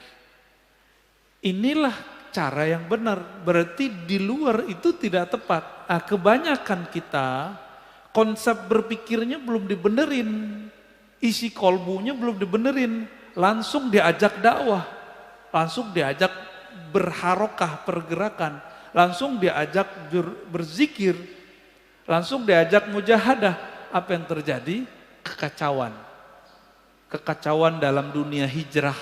Inilah cara yang benar, berarti di luar itu tidak tepat. Kebanyakan kita konsep berpikirnya belum dibenerin, isi kolbunya belum dibenerin, langsung diajak dakwah, langsung diajak berharokah pergerakan, langsung diajak berzikir, langsung diajak mujahadah. Apa yang terjadi? Kekacauan. Kekacauan dalam dunia hijrah.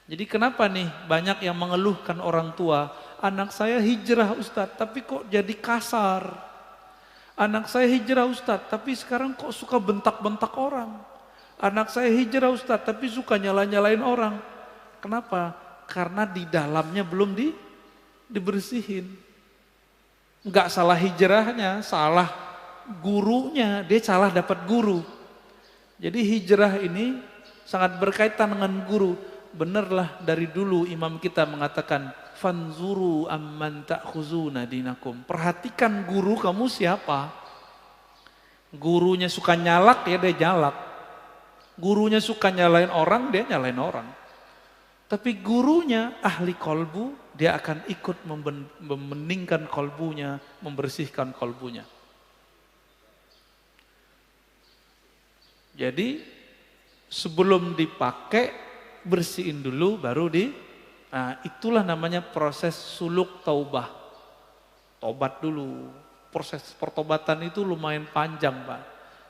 Jadi kenapa nih banyak yang mengeluhkan orang tua, anak saya hijrah Ustadz tapi kok jadi kasar. Anak saya hijrah Ustadz tapi sekarang kok suka bentak-bentak orang. Anak saya hijrah Ustadz tapi suka nyala-nyalain orang. Kenapa? Karena di dalamnya belum dibersihin. Enggak salah hijrahnya, salah gurunya, dia salah dapat guru. Jadi hijrah ini sangat berkaitan dengan guru. Benerlah dari dulu imam kita mengatakan, fanzuru amman ta'khuzuna dinakum. Perhatikan guru kamu siapa. Gurunya suka nyalak ya dia nyalak. Gurunya suka nyalain orang, dia nyalain orang. Tapi gurunya ahli kolbu, dia akan ikut membeningkan kolbunya, membersihkan kolbunya. Jadi sebelum dipakai, bersihin dulu baru nah itulah namanya proses suluk taubah. Tobat dulu. Proses pertobatan itu lumayan panjang, Pak.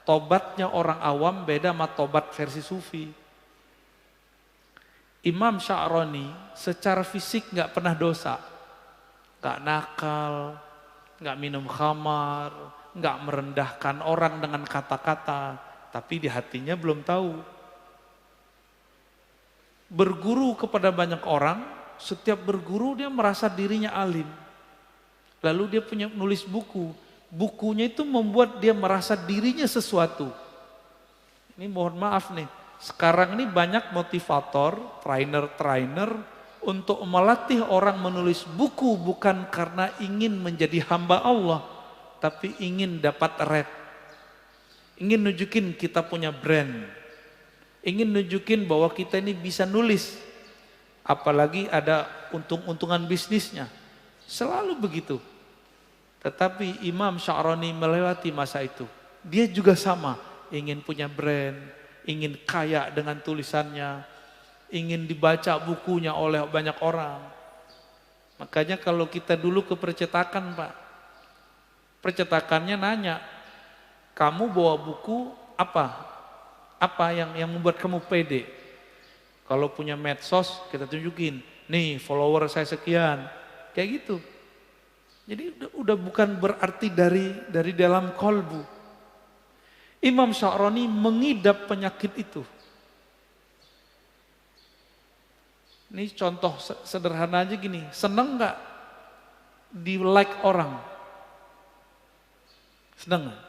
Tobatnya orang awam beda sama tobat versi sufi. Imam Sya'rani secara fisik gak pernah dosa. Gak nakal, gak minum khamar, gak merendahkan orang dengan kata-kata. Tapi di hatinya belum tahu. Berguru kepada banyak orang, setiap berguru dia merasa dirinya alim. Lalu dia punya nulis buku. Bukunya itu membuat dia merasa dirinya sesuatu. Ini mohon maaf nih, sekarang ini banyak motivator, trainer untuk melatih orang menulis buku bukan karena ingin menjadi hamba Allah, tapi ingin dapat rate. Ingin nunjukin kita punya brand. Ingin nunjukin bahwa kita ini bisa nulis. Apalagi ada untung-untungan bisnisnya. Selalu begitu. Tetapi Imam Sya'rani melewati masa itu. Dia juga sama. Ingin punya brand. Ingin kaya dengan tulisannya. Ingin dibaca bukunya oleh banyak orang. Makanya kalau kita dulu ke percetakan, Pak. Percetakannya nanya. Kamu bawa buku apa? Apa yang membuat kamu pede? Kalau punya medsos kita tunjukin, nih follower saya sekian, kayak gitu. Jadi udah bukan berarti dari dalam kolbu. Imam Sya'rani mengidap penyakit itu. Ini contoh sederhana aja gini, seneng nggak di like orang? Seneng nggak?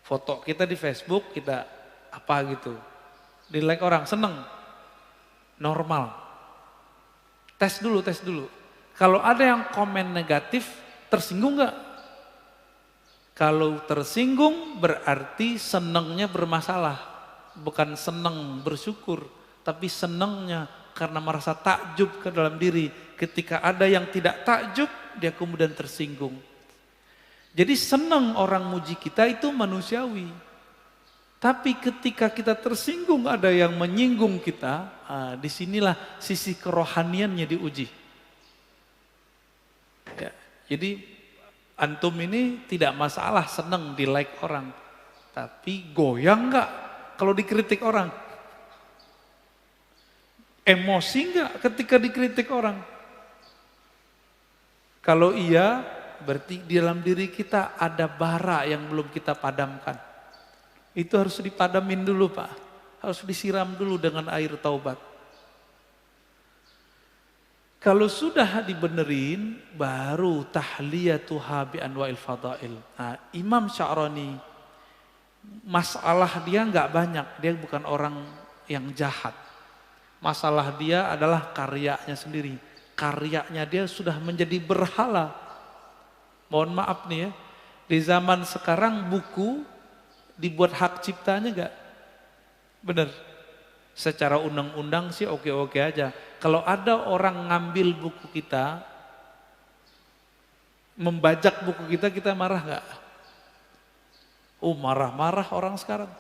Foto kita di Facebook kita apa gitu, di like orang, seneng, normal. Tes dulu. Kalau ada yang komen negatif, tersinggung nggak? Kalau tersinggung berarti senengnya bermasalah, bukan seneng bersyukur, tapi senengnya karena merasa takjub ke dalam diri. Ketika ada yang tidak takjub, dia kemudian tersinggung. Jadi seneng orang muji kita itu manusiawi. Tapi ketika kita tersinggung ada yang menyinggung kita, disinilah sisi kerohaniannya diuji. Ya, jadi antum ini tidak masalah senang di like orang, tapi goyang nggak kalau dikritik orang? Emosi nggak ketika dikritik orang? Kalau iya, berarti di dalam diri kita ada bara yang belum kita padamkan. Itu harus dipadamin dulu Pak. Harus disiram dulu dengan air taubat. Kalau sudah dibenerin, baru tahliyatuha bi anwa'il fadail. Nah, Imam Sya'rani, masalah dia nggak banyak. Dia bukan orang yang jahat. Masalah dia adalah karyanya sendiri. Karyanya dia sudah menjadi berhala. Mohon maaf nih ya, di zaman sekarang buku dibuat hak ciptanya enggak? Benar. Secara undang-undang sih oke-oke aja. Kalau ada orang ngambil buku kita, membajak buku kita, kita marah enggak? Marah-marah orang sekarang.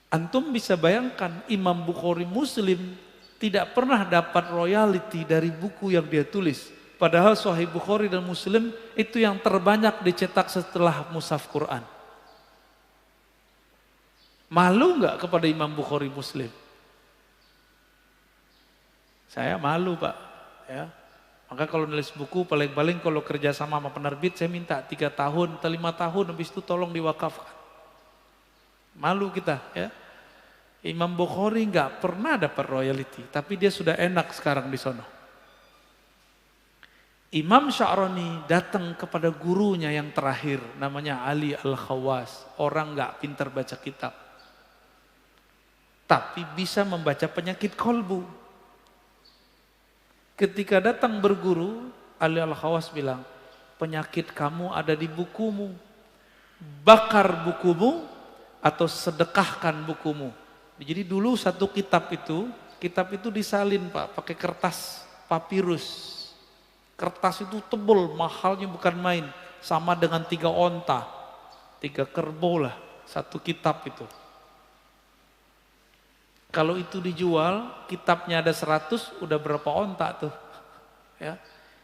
Antum bisa bayangkan Imam Bukhari Muslim tidak pernah dapat royalti dari buku yang dia tulis. Padahal Sahih Bukhari dan Muslim itu yang terbanyak dicetak setelah mushaf Quran. Malu nggak kepada Imam Bukhari Muslim? Saya malu Pak. Ya. Maka kalau nulis buku paling-paling kalau kerja sama penerbit saya minta 3 tahun atau 5 tahun habis itu tolong diwakafkan. Malu kita ya. Imam Bukhari nggak pernah dapat royalti, tapi dia sudah enak sekarang di sono. Imam Sya'rani datang kepada gurunya yang terakhir, namanya Ali Al-Khawas. Orang nggak pintar baca kitab, tapi bisa membaca penyakit kolbu. Ketika datang berguru, Ali Al-Khawas bilang, penyakit kamu ada di bukumu. Bakar bukumu atau sedekahkan bukumu. Jadi dulu satu kitab itu disalin Pak, pakai kertas papirus. Kertas itu tebal, mahalnya bukan main. Sama dengan 3 onta, 3 kerbau lah, satu kitab itu. Kalau itu dijual, kitabnya ada 100, udah berapa onta tuh. Ya.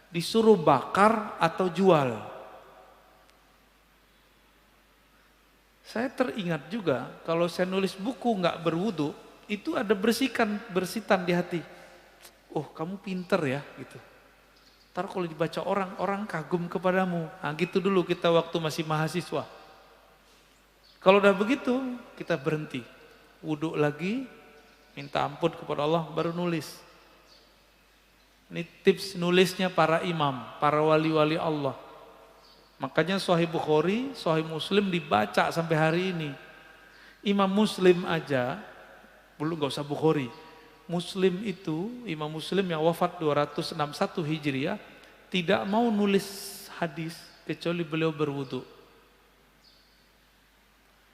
Disuruh bakar atau jual. Saya teringat juga, kalau saya nulis buku nggak berwudu, itu ada bersitan di hati. Oh kamu pinter ya gitu. Ntar kalau dibaca orang kagum kepadamu. Nah gitu dulu kita waktu masih mahasiswa. Kalau udah begitu, kita berhenti. Wudhu lagi, minta ampun kepada Allah, baru nulis. Ini tips nulisnya para imam, para wali-wali Allah. Makanya Sahih Bukhari, Sahih Muslim dibaca sampai hari ini. Imam Muslim aja, belum gak usah Bukhari. Muslim itu, Imam Muslim yang wafat 261 Hijriah, tidak mau nulis hadis kecuali beliau berwudu.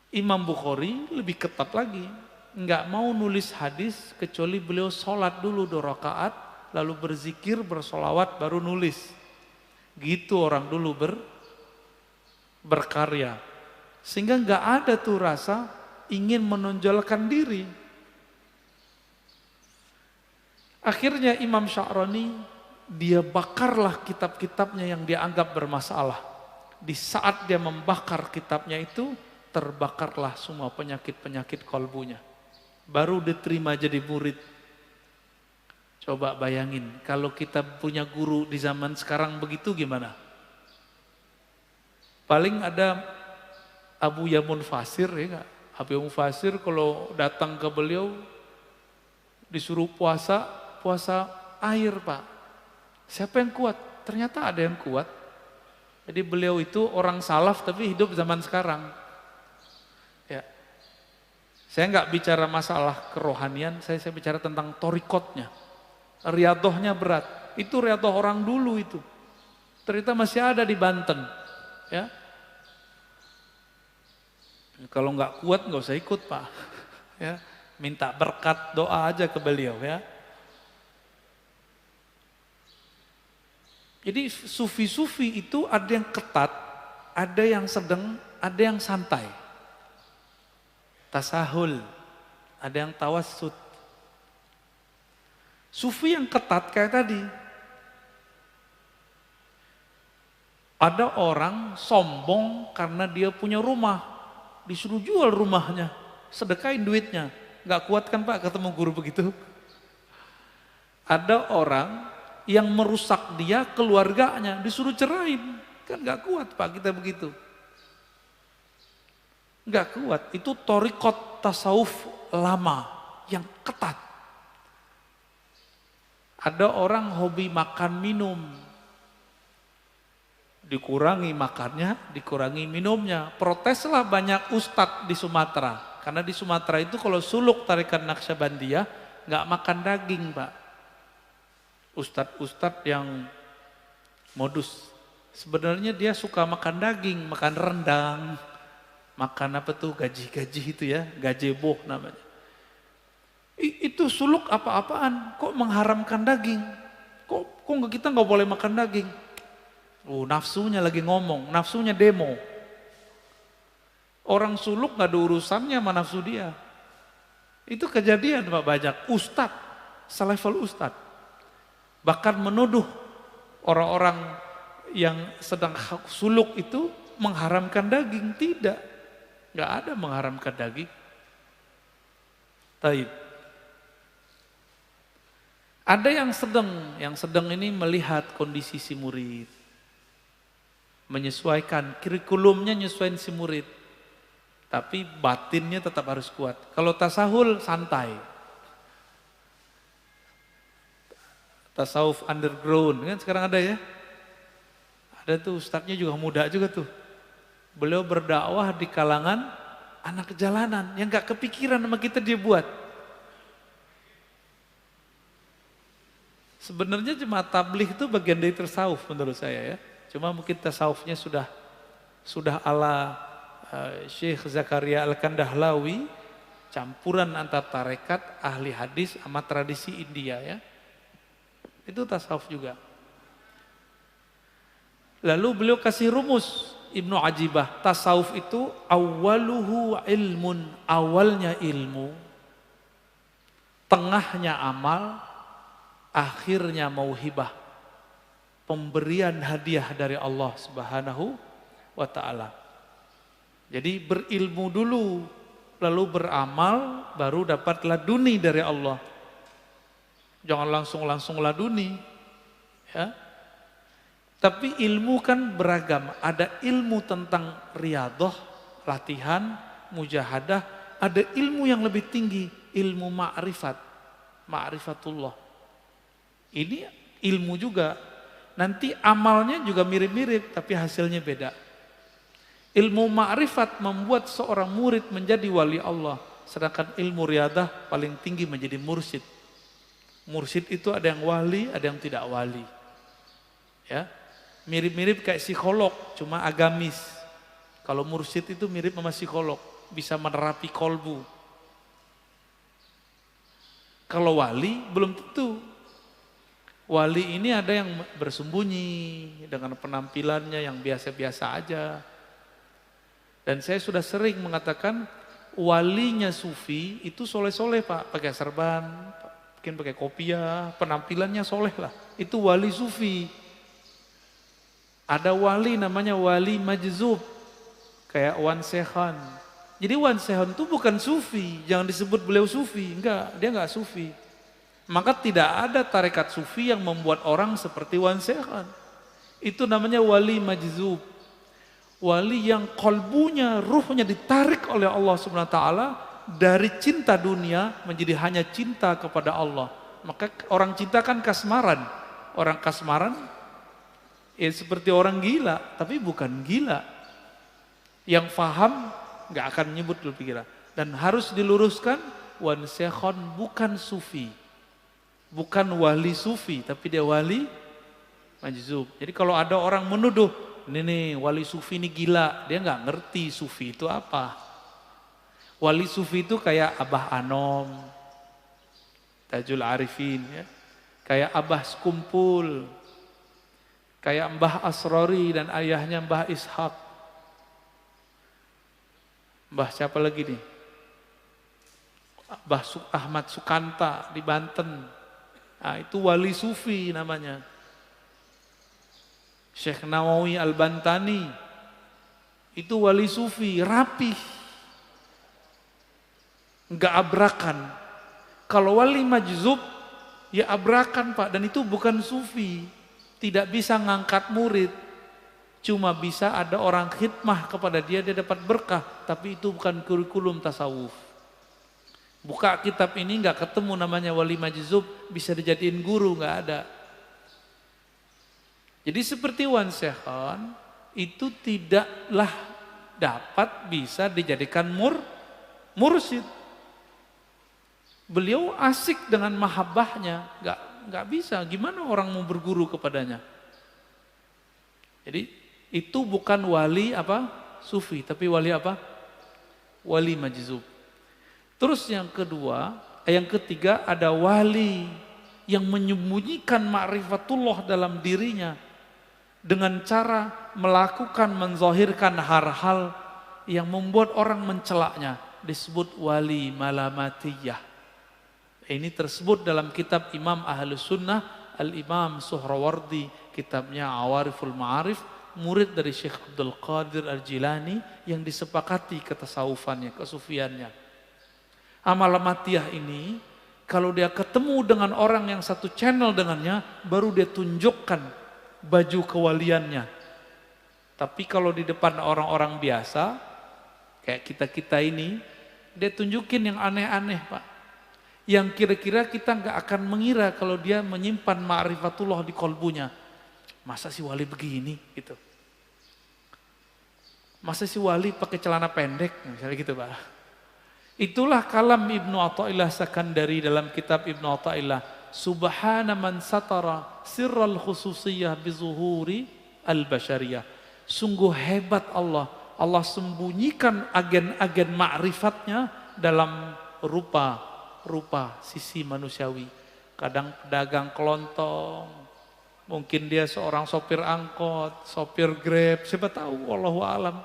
Imam Bukhari lebih ketat lagi, nggak mau nulis hadis kecuali beliau sholat dulu 2 rakaat, lalu berzikir, bersolawat, baru nulis. Gitu orang dulu berkarya. Sehingga nggak ada tuh rasa ingin menonjolkan diri. Akhirnya Imam Sya'rani, dia bakarlah kitab-kitabnya yang dia anggap bermasalah. Di saat dia membakar kitabnya itu, terbakarlah semua penyakit-penyakit kolbunya. Baru diterima jadi murid. Coba bayangin, kalau kita punya guru di zaman sekarang begitu gimana? Paling ada Abu Yamun Fasir, ya enggak? Abu Yamun Fasir kalau datang ke beliau, disuruh puasa air Pak. Siapa yang kuat? Ternyata ada yang kuat. Jadi beliau itu orang salaf tapi hidup zaman sekarang. Ya. Saya nggak bicara masalah kerohanian, saya bicara tentang torikotnya. Riadohnya berat. Itu riadoh orang dulu itu. Ternyata masih ada di Banten. Ya. Kalau nggak kuat nggak usah ikut Pak. Ya. Minta berkat doa aja ke beliau ya. Jadi sufi-sufi itu ada yang ketat, ada yang sedang, ada yang santai. tasahul, ada yang tawassut. Sufi yang ketat kayak tadi. Ada orang sombong karena dia punya rumah, disuruh jual rumahnya, sedekahin duitnya. Nggak kuat kan Pak ketemu guru begitu? Ada orang yang merusak dia, keluarganya, disuruh cerain. Kan nggak kuat Pak kita begitu. Nggak kuat, itu thariqat tasawuf lama yang ketat. Ada orang hobi makan minum, dikurangi makannya, dikurangi minumnya. Proteslah banyak ustadz di Sumatera. Karena di Sumatera itu kalau suluk tarikan Naqsyabandiyah nggak makan daging Pak. Ustadz-ustadz yang modus. Sebenarnya dia suka makan daging, makan rendang, makan apa tuh gaji-gaji itu ya, gazebo namanya. Itu suluk apa-apaan, kok mengharamkan daging? Kok kita nggak boleh makan daging? Nafsunya lagi ngomong, nafsunya demo. Orang suluk nggak ada urusannya sama nafsu dia. Itu kejadian Pak banyak. Ustadz, selevel ustadz. Bahkan menuduh orang-orang yang sedang suluk itu mengharamkan daging. Tidak, nggak ada mengharamkan daging. Taib. Ada yang sedang ini melihat kondisi si murid. Menyesuaikan, kurikulumnya nyesuaiin si murid. Tapi batinnya tetap harus kuat. Kalau tasahul santai. Tasawuf underground, kan sekarang ada ya. Ada tuh ustadznya juga muda juga tuh. Beliau berdakwah di kalangan anak jalanan yang gak kepikiran sama kita dia buat. Sebenarnya jemaah tabligh itu bagian dari tasawuf menurut saya ya. Cuma mungkin tasawufnya sudah ala Syekh Zakaria Al-Kandahlawi, campuran antara tarekat, ahli hadis sama tradisi India ya. Itu tasawuf juga. Lalu beliau kasih rumus Ibnu Ajibah, tasawuf itu awaluhu ilmun, awalnya ilmu, tengahnya amal, akhirnya mauhibah, pemberian hadiah dari Allah Subhanahu wa ta'ala. Jadi berilmu dulu, lalu beramal, baru dapat laduni dari Allah. Jangan langsung laduni. Ya. Tapi ilmu kan beragam. Ada ilmu tentang riyadhah, latihan, mujahadah. Ada ilmu yang lebih tinggi, ilmu ma'rifat, ma'rifatullah. Ini ilmu juga. Nanti amalnya juga mirip-mirip, tapi hasilnya beda. Ilmu ma'rifat membuat seorang murid menjadi wali Allah. Sedangkan ilmu riyadah paling tinggi menjadi mursyid. Mursyid itu ada yang wali, ada yang tidak wali. Ya, mirip-mirip kayak psikolog, cuma agamis. Kalau mursyid itu mirip sama psikolog, bisa menerapi kolbu. Kalau wali belum tentu. Wali ini ada yang bersembunyi dengan penampilannya yang biasa-biasa aja. Dan saya sudah sering mengatakan walinya sufi itu soleh-soleh Pak, pakai serban, mungkin pakai kopiah, penampilannya soleh lah. Itu wali sufi. Ada wali namanya wali majzub, kayak Wan Sekhan. Jadi Wan Sekhan itu bukan sufi, jangan disebut beliau sufi, enggak, dia enggak sufi. Maka tidak ada tarekat sufi yang membuat orang seperti Wan Sekhan. Itu namanya wali majzub. Wali yang kolbunya, ruhnya ditarik oleh Allah Subhanahu wa taala dari cinta dunia menjadi hanya cinta kepada Allah. Maka orang cinta kan kasmaran. Orang kasmaran ya seperti orang gila, tapi bukan gila. Yang faham nggak akan menyebut dulu pikiran. Dan harus diluruskan, Wan Sekhan bukan sufi. Bukan wali sufi, tapi dia wali majzub. Jadi kalau ada orang menuduh, ini nih wali sufi ini gila, dia nggak ngerti sufi itu apa. Wali sufi itu kayak Abah Anom, Tajul Arifin, ya. Kayak Abah Sekumpul, kayak Mbah Asrori dan ayahnya Mbah Ishaq. Mbah siapa lagi nih? Ahmad Sukanta di Banten. Nah, itu wali sufi namanya. Syekh Nawawi Al-Bantani, itu wali sufi, rapih. Enggak abrakan. Kalau wali majzub, ya abrakan Pak, dan itu bukan sufi. Tidak bisa ngangkat murid. Cuma bisa ada orang khidmah kepada dia dapat berkah. Tapi itu bukan kurikulum tasawuf. Buka kitab ini nggak ketemu namanya wali majzub, bisa dijadiin guru, nggak ada. Jadi seperti Wan Sekhon, itu tidaklah dapat bisa dijadikan mursyid. Beliau asik dengan mahabbahnya, nggak bisa. Gimana orang mau berguru kepadanya? Jadi itu bukan wali apa sufi, tapi wali apa? Wali majzub. Terus yang ketiga ada wali yang menyembunyikan ma'rifatullah dalam dirinya dengan cara melakukan menzahirkan hal-hal yang membuat orang mencelaknya, disebut wali malamatiyah. Ini tersebut dalam kitab Imam Ahlus Sunnah Al-Imam Suhrawardi, kitabnya Awariful Ma'arif, murid dari Syekh Abdul Qadir Al-Jilani yang disepakati ketasawufannya, kesufiannya. Malamatiyah ini kalau dia ketemu dengan orang yang satu channel dengannya, baru dia tunjukkan baju kewaliannya. Tapi kalau di depan orang-orang biasa, kayak kita-kita ini, dia tunjukin yang aneh-aneh Pak. Yang kira-kira kita nggak akan mengira kalau dia menyimpan ma'rifatullah di kolbunya. Masa si wali begini gitu. Masa si wali pakai celana pendek, misalnya gitu Pak. Itulah kalam Ibnu Athaillah Sakandari dalam kitab Ibnu Athaillah. Subhana man satara sirral khususiyah bizuhuri al-bashariyah. Sungguh hebat Allah. Allah sembunyikan agen-agen ma'rifatnya dalam rupa sisi manusiawi. Kadang pedagang kelontong, mungkin dia seorang sopir angkot, sopir Grab, siapa tahu, wallahu alam.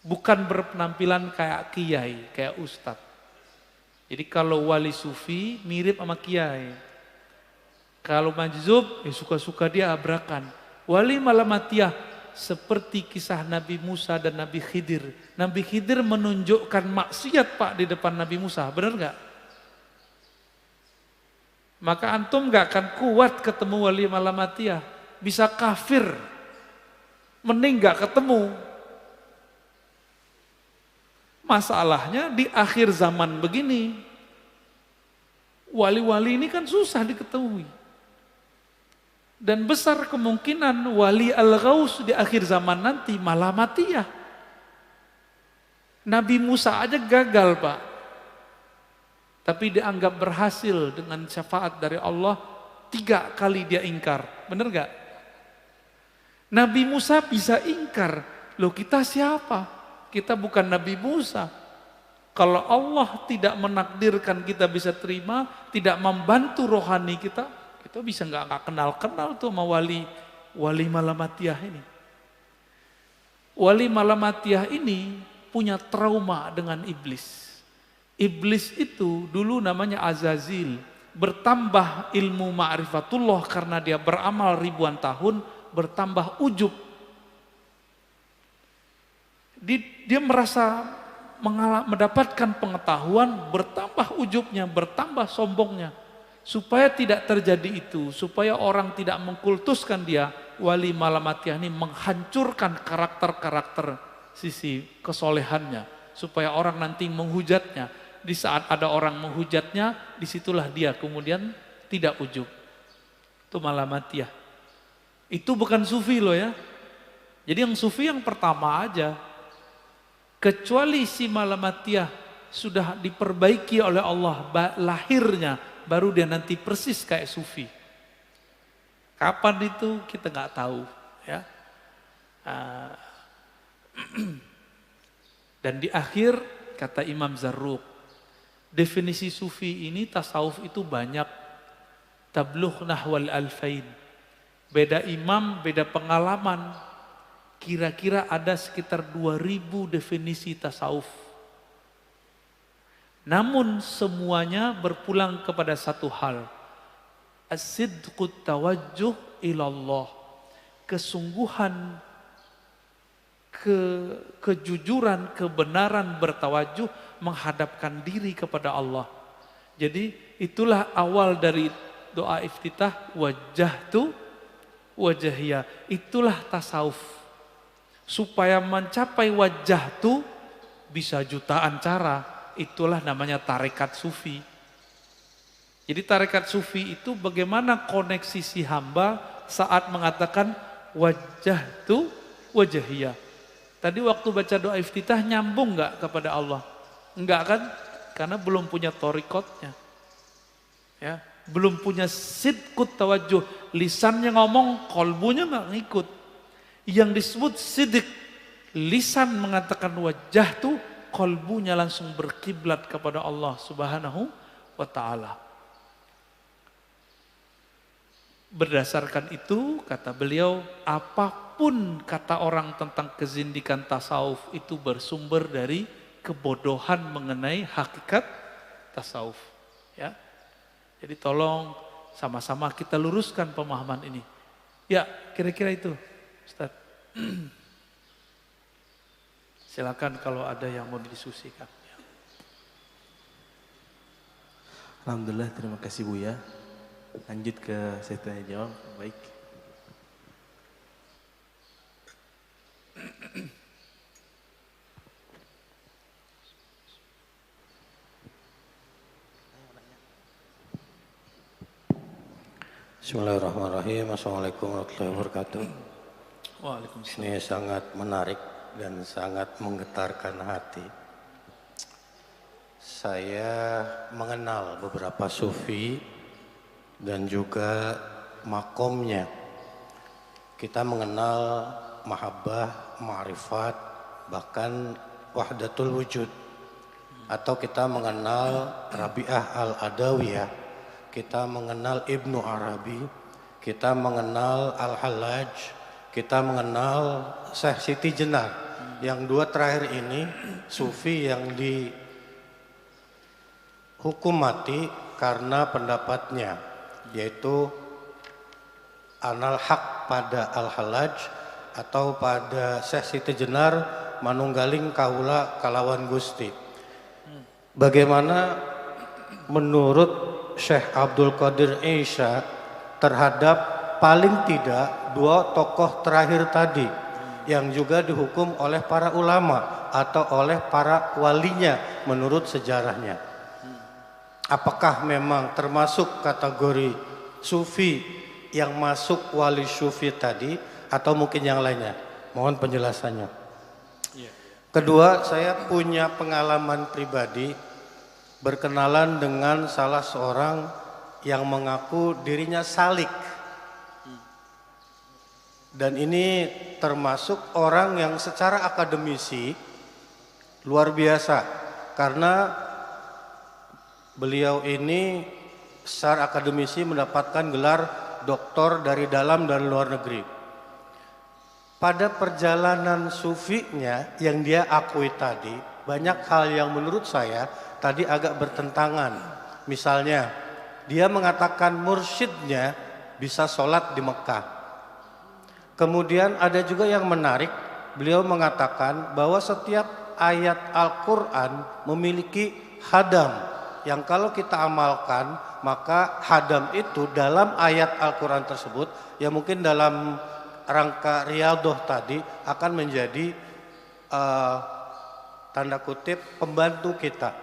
Bukan berpenampilan kayak kiai, kayak ustadz. Jadi kalau wali sufi mirip sama kiai. Kalau majzub, ya suka-suka dia abrakan. Wali malamatiyah seperti kisah Nabi Musa dan Nabi Khidir. Nabi Khidir menunjukkan maksiat Pak di depan Nabi Musa, benar nggak? Maka antum nggak akan kuat ketemu wali malamatiyah, bisa kafir, mending nggak ketemu. Masalahnya di akhir zaman begini, wali-wali ini kan susah diketahui. Dan besar kemungkinan wali al-ghaus di akhir zaman nanti malamatiyah. Nabi Musa aja gagal Pak. Tapi dianggap berhasil dengan syafaat dari Allah, 3 kali dia ingkar. Benar gak? Nabi Musa bisa ingkar. Loh kita siapa? Kita bukan Nabi Musa. Kalau Allah tidak menakdirkan kita bisa terima, tidak membantu rohani kita, kita bisa nggak kenal-kenal tuh sama wali malamatiyah ini. Wali malamatiyah ini punya trauma dengan iblis. Iblis itu dulu namanya Azazil, bertambah ilmu ma'rifatullah karena dia beramal ribuan tahun, bertambah ujub. Dia merasa mendapatkan pengetahuan, bertambah ujubnya, bertambah sombongnya. Supaya tidak terjadi itu, supaya orang tidak mengkultuskan dia, wali malamatiyah ini menghancurkan karakter-karakter sisi kesolehannya. Supaya orang nanti menghujatnya. Di saat ada orang menghujatnya, disitulah dia kemudian tidak ujub. Itu malamatiyah. Itu bukan sufi loh ya. Jadi yang sufi yang pertama aja. Kecuali si malamatiyah sudah diperbaiki oleh Allah lahirnya, baru dia nanti persis kayak sufi. Kapan itu kita nggak tahu ya. Dan di akhir kata Imam Zarruq, definisi sufi ini tasawuf itu banyak. Tablugh nahwal alfain. Beda imam, beda pengalaman. Kira-kira ada sekitar 2000 definisi tasawuf. Namun semuanya berpulang kepada satu hal. As-sidqut tawajjuh ilallah. Kesungguhan, kejujuran, kebenaran bertawajuh menghadapkan diri kepada Allah. Jadi itulah awal dari doa iftitah, wajjahtu wajahiyah. Itulah tasawuf. Supaya mencapai wajjahtu bisa jutaan cara. Itulah namanya tarekat sufi. Jadi tarekat sufi itu bagaimana koneksi si hamba saat mengatakan wajjahtu wajahiyah. Tadi waktu baca doa iftitah nyambung nggak kepada Allah? Enggak kan? Karena belum punya torikotnya. Ya, belum punya sidqut tawajuh. Lisannya ngomong, kolbunya nggak ngikut. Yang disebut sidik, lisan mengatakan wajah tuh, kolbunya langsung berkiblat kepada Allah Subhanahu wa ta'ala. Berdasarkan itu, kata beliau, apapun kata orang tentang kezindikan tasawuf itu bersumber dari kebodohan mengenai hakikat tasawuf. Ya, jadi tolong sama-sama kita luruskan pemahaman ini. Ya, kira-kira itu, Ustaz. Silakan kalau ada yang mau didiskusikan. Alhamdulillah, terima kasih Buya. Lanjut ke saya tanya jawab. Baik. Bismillahirrahmanirrahim. Assalamualaikum warahmatullahi wabarakatuh. Waalaikumsalam. Ini sangat menarik dan sangat menggetarkan hati. Saya mengenal beberapa sufi dan juga makomnya. Kita mengenal mahabbah, ma'rifat, bahkan wahdatul wujud. Atau kita mengenal Rabi'ah al-Adawiyah, kita mengenal Ibnu Arabi, kita mengenal Al-Hallaj, kita mengenal Syekh Siti Jenar. Yang dua terakhir ini sufi yang dihukum mati karena pendapatnya, yaitu anal haq pada Al-Hallaj atau pada Syekh Siti Jenar manunggaling kaula kalawan Gusti. Bagaimana menurut Syekh Abdul Qadir Isya terhadap paling tidak dua tokoh terakhir tadi yang juga dihukum oleh para ulama atau oleh para walinya menurut sejarahnya? Apakah memang termasuk kategori sufi yang masuk wali sufi tadi atau mungkin yang lainnya? Mohon penjelasannya. Kedua, saya punya pengalaman pribadi berkenalan dengan salah seorang yang mengaku dirinya salik. Dan ini termasuk orang yang secara akademisi luar biasa, karena beliau ini secara akademisi mendapatkan gelar doktor dari dalam dan luar negeri. Pada perjalanan sufinya yang dia akui tadi, banyak hal yang menurut saya tadi agak bertentangan. Misalnya, dia mengatakan mursyidnya bisa sholat di Mekah. Kemudian ada juga yang menarik, beliau mengatakan bahwa setiap ayat Al-Quran memiliki hadam, yang kalau kita amalkan, maka hadam itu dalam ayat Al-Quran tersebut, ya mungkin dalam rangka riyadhah tadi akan menjadi tanda kutip pembantu kita.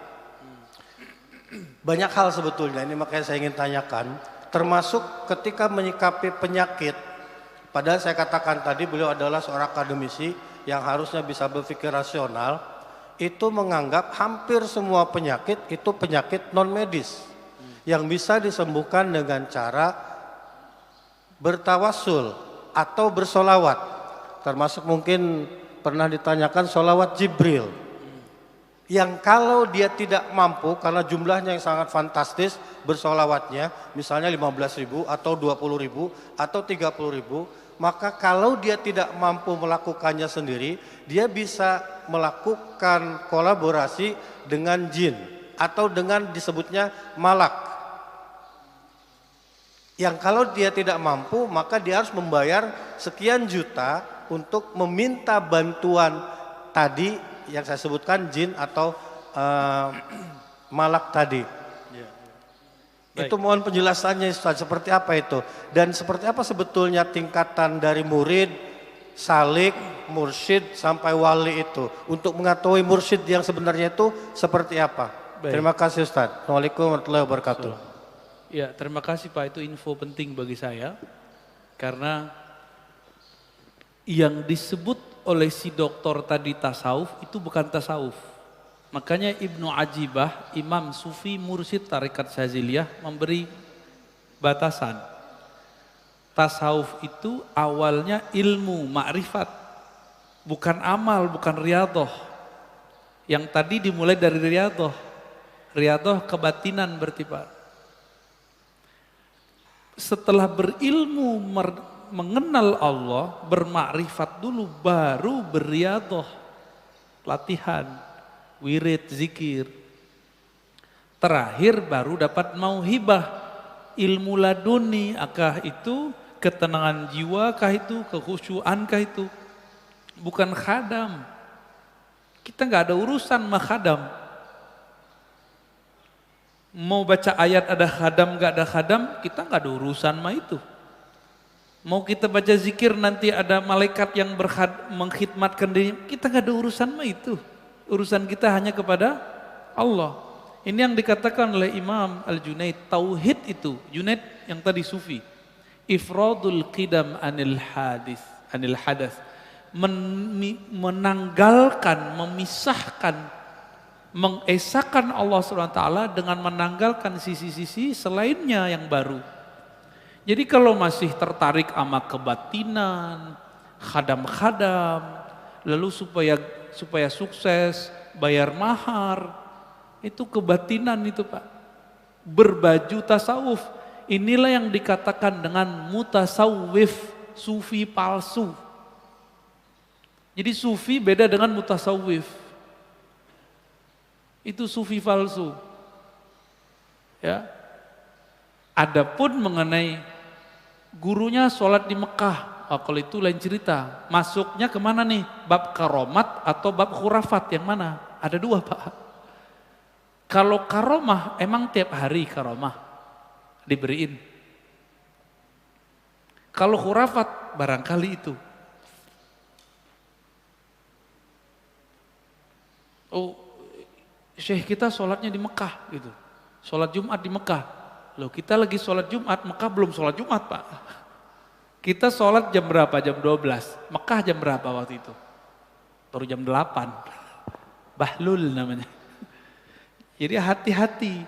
Banyak hal sebetulnya, ini makanya saya ingin tanyakan, termasuk ketika menyikapi penyakit. Padahal saya katakan tadi beliau adalah seorang akademisi yang harusnya bisa berpikir rasional, itu menganggap hampir semua penyakit itu penyakit non medis yang bisa disembuhkan dengan cara bertawassul atau bersolawat. Termasuk mungkin pernah ditanyakan solawat Jibril, yang kalau dia tidak mampu karena jumlahnya yang sangat fantastis bersolawatnya, misalnya 15.000 atau 20.000 atau 30.000, maka kalau dia tidak mampu melakukannya sendiri, dia bisa melakukan kolaborasi dengan jin. atau dengan disebutnya malak. Yang kalau dia tidak mampu maka dia harus membayar sekian juta untuk meminta bantuan tadi yang saya sebutkan jin atau malak tadi. Baik. Itu mohon penjelasannya Ustaz, seperti apa itu? Dan seperti apa sebetulnya tingkatan dari murid, salik, mursyid sampai wali itu? Untuk mengetahui mursyid yang sebenarnya itu seperti apa? Baik. Terima kasih Ustaz. Assalamualaikum warahmatullahi wabarakatuh. Ya, terima kasih Pak, itu info penting bagi saya. Karena yang disebut oleh si dokter tadi tasawuf itu bukan tasawuf. Makanya Ibnu Ajibah, Imam Sufi Mursyid Tarekat Syaziliyah memberi batasan. Tasawuf itu awalnya ilmu, makrifat. Bukan amal, bukan riyadhah. Yang tadi dimulai dari riyadhah. Riyadhah kebatinan berarti Pak. Setelah berilmu, mengenal Allah, bermakrifat dulu, baru berriyadhah. Latihan. Wirid, zikir. Terakhir baru dapat mauhibah, ilmu laduni, akah itu ketenangan jiwa, kah itu kekhusyuan, kah itu bukan khadam. Kita nggak ada urusan sama khadam. Mau baca ayat ada khadam, nggak ada khadam, kita nggak ada urusan sama itu. Mau kita baca zikir nanti ada malaikat yang mengkhidmatkan diri, kita nggak ada urusan sama itu. Urusan kita hanya kepada Allah. Ini yang dikatakan oleh Imam Al-Junaid, tauhid itu, Junaid yang tadi sufi. Ifradul qidam anil hadas. Menanggalkan, memisahkan, mengesahkan Allah SWT dengan menanggalkan sisi-sisi selainnya yang baru. Jadi kalau masih tertarik sama kebatinan, khadam-khadam, lalu supaya sukses, bayar mahar, itu kebatinan itu Pak. Berbaju tasawuf, inilah yang dikatakan dengan mutasawwif, sufi palsu. Jadi sufi beda dengan mutasawwif. Itu sufi palsu. Ya. Adapun mengenai gurunya sholat di Mekah, kalau itu lain cerita. Masuknya kemana nih? Bab karomat atau bab khurafat yang mana? Ada dua Pak. Kalau karomah emang tiap hari karomah diberiin. Kalau khurafat barangkali itu. Oh, syekh kita sholatnya di Mekah gitu. Sholat Jumat di Mekah. Loh kita lagi sholat Jumat, Mekah belum sholat Jumat Pak. Kita sholat jam berapa? Jam 12. Mekah jam berapa waktu itu? Baru jam 8. Bahlul namanya. Jadi hati-hati.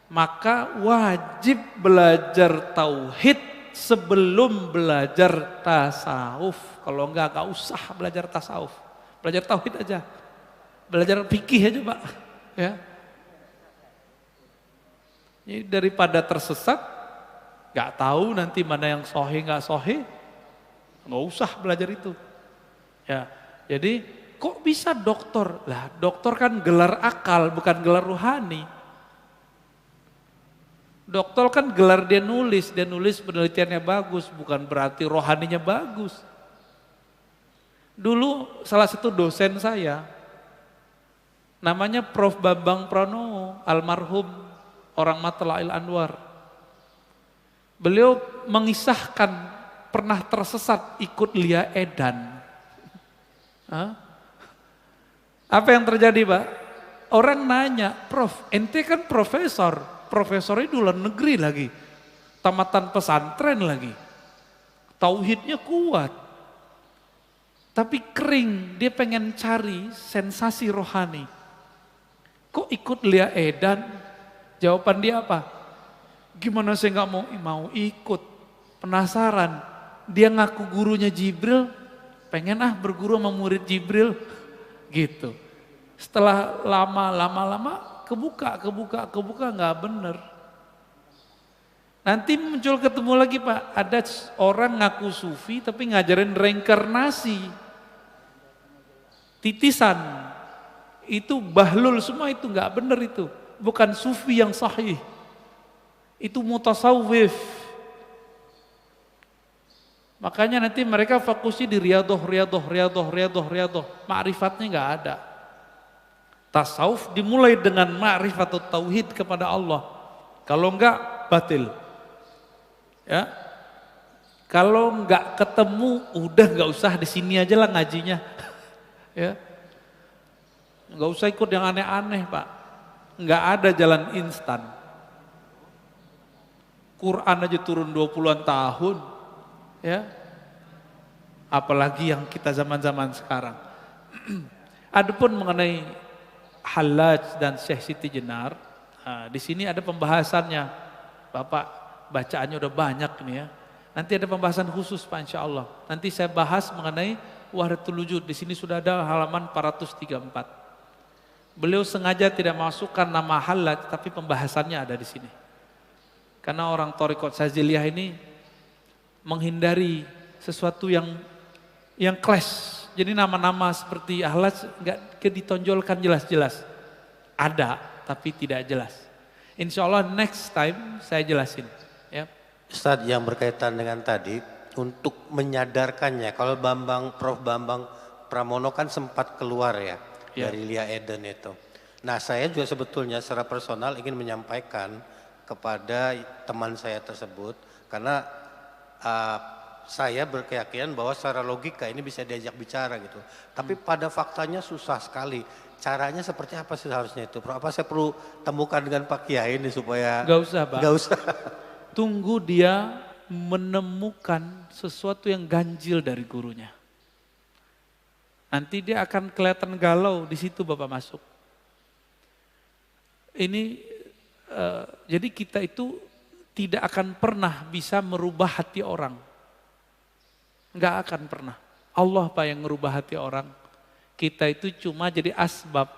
Maka wajib belajar tauhid sebelum belajar tasawuf. Kalau enggak usah belajar tasawuf. Belajar tauhid aja. Belajar fikih aja Pak. Ya. Jadi daripada tersesat, gak tahu nanti mana yang sohe gak sohe, gak usah belajar itu. Ya, jadi kok bisa doktor? Lah doktor kan gelar akal bukan gelar rohani. Doktor kan gelar dia nulis penelitiannya bagus, bukan berarti rohaninya bagus. Dulu salah satu dosen saya, namanya Prof. Bambang Pranowo, almarhum, orang Matla'il Anwar. Beliau mengisahkan pernah tersesat ikut Lia Edan. Hah? Apa yang terjadi Pak? Orang nanya, Prof, ente kan profesornya di luar negeri lagi, tamatan pesantren lagi, tauhidnya kuat, tapi kering, dia pengen cari sensasi rohani. Kok ikut Lia Edan? Jawaban dia apa? Gimana saya nggak mau ikut, penasaran. Dia ngaku gurunya Jibril, pengen berguru sama murid Jibril, gitu. Setelah lama kebuka nggak bener. Nanti muncul ketemu lagi Pak, ada orang ngaku sufi tapi ngajarin reinkarnasi, titisan, itu bahlul semua, itu nggak bener itu. bukan sufi yang sahih. Itu mutasawwif. Makanya nanti mereka fokusnya di riyadhah. Ma'rifatnya nggak ada. Tasawuf dimulai dengan ma'rifat atau tauhid kepada Allah. Kalau enggak, batil. Ya. Kalau enggak ketemu, udah enggak usah di sini aja lah ngajinya. Ya. Enggak usah ikut yang aneh-aneh, Pak. Enggak ada jalan instan. Quran aja turun 20-an tahun. Ya. Apalagi yang kita zaman-zaman sekarang. Adapun mengenai Hallaj dan Syekh Siti Jenar, nah, di sini ada pembahasannya. Bapak bacaannya udah banyak nih ya. Nanti ada pembahasan khusus Pak insya Allah. Nanti saya bahas mengenai Wahdatul Wujud. Di sini sudah ada halaman 434. Beliau sengaja tidak masukkan nama Hallaj, tapi pembahasannya ada di sini. Karena orang Thariqat Syadziliyah ini menghindari sesuatu yang clash. Jadi nama-nama seperti Hallaj nggak ditonjolkan jelas-jelas. Ada, tapi tidak jelas. Insya Allah next time saya jelasin. Ya. Ustadz, yang berkaitan dengan tadi, untuk menyadarkannya, kalau Prof. Bambang Pramono kan sempat keluar ya dari Lia Eden itu. Nah saya juga sebetulnya secara personal ingin menyampaikan kepada teman saya tersebut, karena saya berkeyakinan bahwa secara logika ini bisa diajak bicara gitu. Tapi pada faktanya susah sekali. Caranya seperti apa sih seharusnya itu? Apa saya perlu temukan dengan Pak Kiai ini supaya... Gak usah Pak. Gak usah. Tunggu dia menemukan sesuatu yang ganjil dari gurunya. Nanti dia akan kelihatan galau, di situ Bapak masuk. Ini, jadi kita itu tidak akan pernah bisa merubah hati orang. Enggak akan pernah. Allah Pak yang merubah hati orang. Kita itu cuma jadi asbab.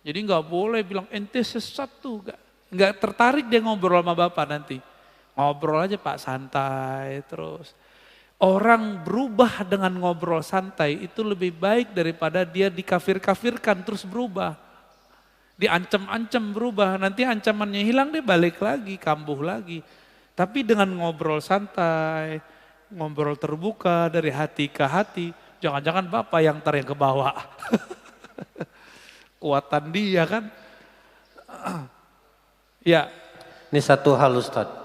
Jadi enggak boleh bilang ente sesat tuh. Enggak tertarik dia ngobrol sama Bapak nanti. Ngobrol aja Pak santai terus. Orang berubah dengan ngobrol santai itu lebih baik daripada dia dikafir-kafirkan terus berubah. Diancam-ancam berubah. Nanti ancamannya hilang dia balik lagi, kambuh lagi. Tapi dengan ngobrol santai, ngobrol terbuka dari hati ke hati, jangan-jangan Bapak yang yang kebawa. Kuatan dia kan. Ya. Ini satu hal Ustadz.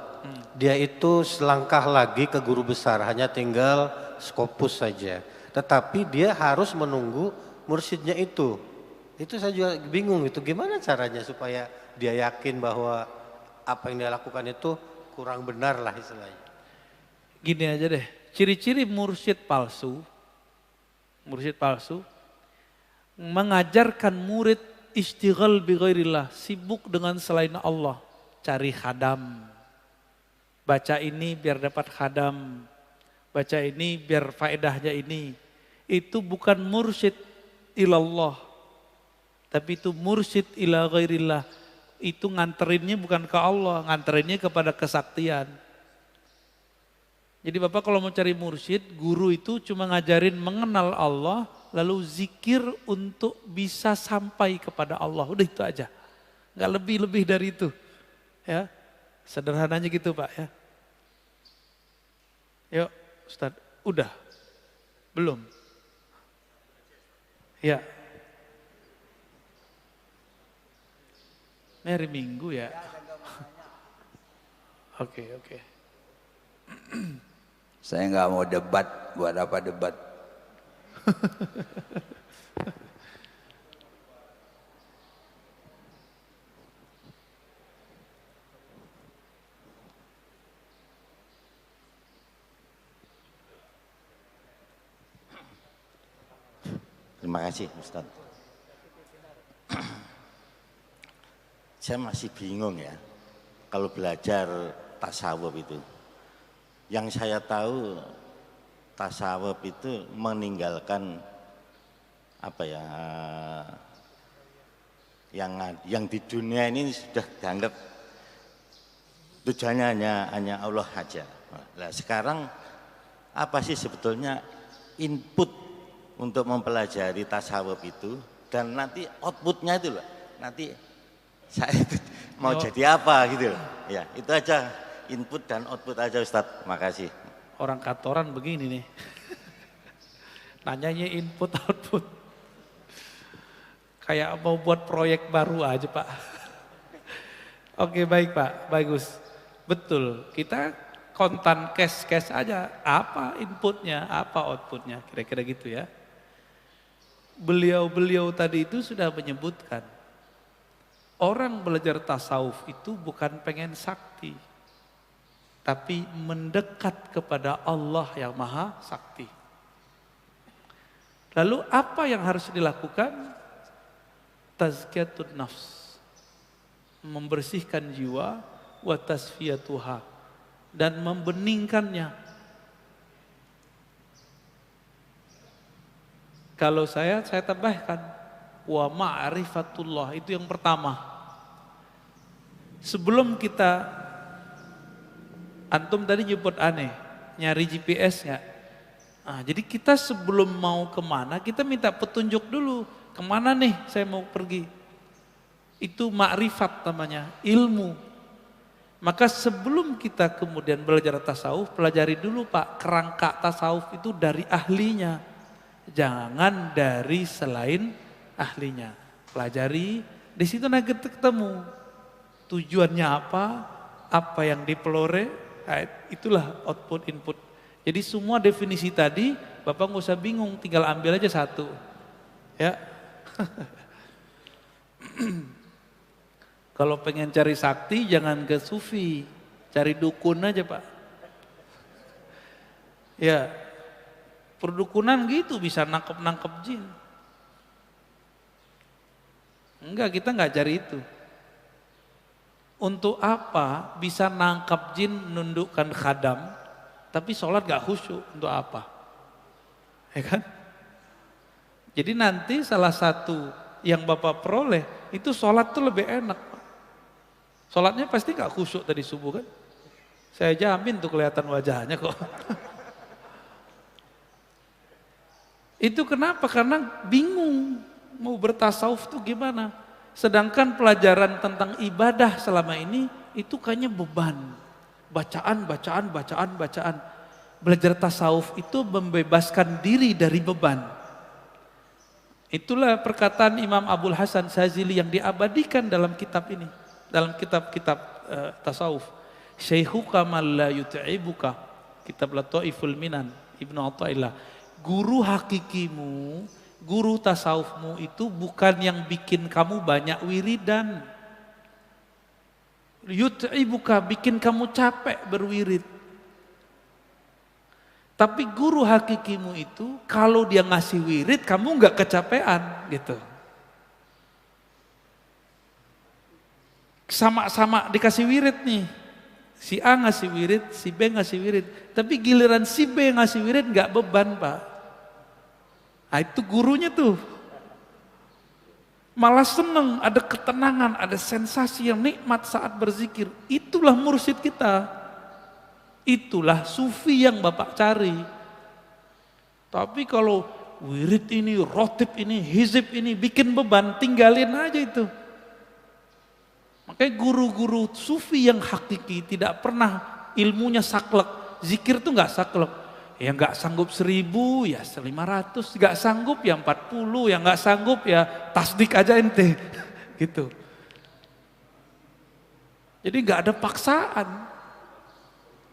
Dia itu selangkah lagi ke guru besar, hanya tinggal Skopus saja. Tetapi dia harus menunggu mursyidnya itu. Itu saya juga bingung itu gimana caranya supaya dia yakin bahwa apa yang dia lakukan itu kurang benar lah istilahnya. Gini aja deh, ciri-ciri mursyid palsu mengajarkan murid istighal bi ghairillah, sibuk dengan selain Allah, cari khadam. Baca ini biar dapat khadam, baca ini biar faedahnya ini. Itu bukan mursyid ilallah, tapi itu mursyid ila ghairillah. Itu nganterinnya bukan ke Allah, nganterinnya kepada kesaktian. Jadi Bapak kalau mau cari mursyid, guru itu cuma ngajarin mengenal Allah, lalu zikir untuk bisa sampai kepada Allah. Udah itu aja. Enggak lebih-lebih dari itu. Ya. Sederhananya gitu Pak ya. Yuk Ustadz, udah? Belum? Ya. Ini hari Minggu ya? Oke. Saya nggak mau debat, buat apa debat? Terima kasih Ustaz. Saya masih bingung ya, kalau belajar tasawuf itu. Yang saya tahu tasawuf itu meninggalkan apa ya, yang di dunia ini sudah dianggap tujuannya hanya Allah saja. Nah, sekarang apa sih sebetulnya input untuk mempelajari tasawuf itu, dan nanti outputnya itu loh, nanti Saya itu mau jadi apa gitu loh. Ya, itu aja input dan output aja Ustadz. Makasih. Orang kantoran begini nih. Nanyanya input output. Kayak mau buat proyek baru aja Pak. Oke baik Pak, bagus. Betul, kita kontan cash aja. Apa inputnya, apa outputnya, kira-kira gitu ya. Beliau tadi itu sudah menyebutkan. Orang belajar tasawuf itu bukan pengen sakti. Tapi mendekat kepada Allah yang maha sakti. Lalu apa yang harus dilakukan? Tazkiyatun nafs. Membersihkan jiwa, wa tasfiyatuha. Dan membeningkannya. Kalau saya tambahkan. Wa ma'rifatullah, itu yang pertama. Sebelum kita, antum tadi nyebut aneh, nyari GPS nggak? Nah, jadi kita sebelum mau kemana, kita minta petunjuk dulu. Kemana nih saya mau pergi? Itu ma'rifat namanya, ilmu. Maka sebelum kita kemudian belajar tasawuf, pelajari dulu Pak, kerangka tasawuf itu dari ahlinya. Jangan dari selain ahlinya. Pelajari, di situ nanti ketemu tujuannya apa yang dipelore, itulah output input. Jadi semua definisi tadi Bapak nggak usah bingung, tinggal ambil aja satu. Ya. Kalau pengen cari sakti jangan ke sufi, cari dukun aja Pak. Ya, perdukunan gitu bisa nangkep jin. Enggak, kita enggak cari itu. Untuk apa bisa nangkap jin nundukkan khadam, tapi sholat gak khusyuk, untuk apa? Ya kan? Jadi nanti salah satu yang Bapak peroleh, itu sholat tuh lebih enak. Sholatnya pasti gak khusyuk tadi subuh kan? Saya jamin tuh kelihatan wajahnya kok. Itu kenapa? Karena bingung. Mau bertasawuf tuh gimana? Sedangkan pelajaran tentang ibadah selama ini itu kayaknya beban. Bacaan. Belajar tasawuf itu membebaskan diri dari beban. Itulah perkataan Imam Abul Hasan Sazili yang diabadikan dalam kitab ini. Dalam kitab-kitab tasawuf. Syaikhuka man la yut'ibuka. Kitab Lataiful Minan, Ibnu Athaillah. Guru hakikimu, guru tasawufmu itu bukan yang bikin kamu banyak wiridan. Yut'ibuka, bikin kamu capek berwirid. Tapi guru hakikimu itu kalau dia ngasih wirid kamu nggak kecapean gitu. Sama-sama dikasih wirid nih. Si A ngasih wirid, si B ngasih wirid. Tapi giliran si B ngasih wirid nggak beban Pak. Nah itu gurunya tuh. Malah seneng, ada ketenangan, ada sensasi yang nikmat saat berzikir. Itulah mursyid kita. Itulah sufi yang Bapak cari. Tapi kalau wirid ini, rotib ini, hizib ini bikin beban, tinggalin aja itu. Makanya guru-guru sufi yang hakiki tidak pernah ilmunya saklek. Zikir tuh gak saklek. Yang gak sanggup 1000 ya 500, gak sanggup ya 40, yang gak sanggup ya tasdik aja ente. Gitu. Jadi gak ada paksaan.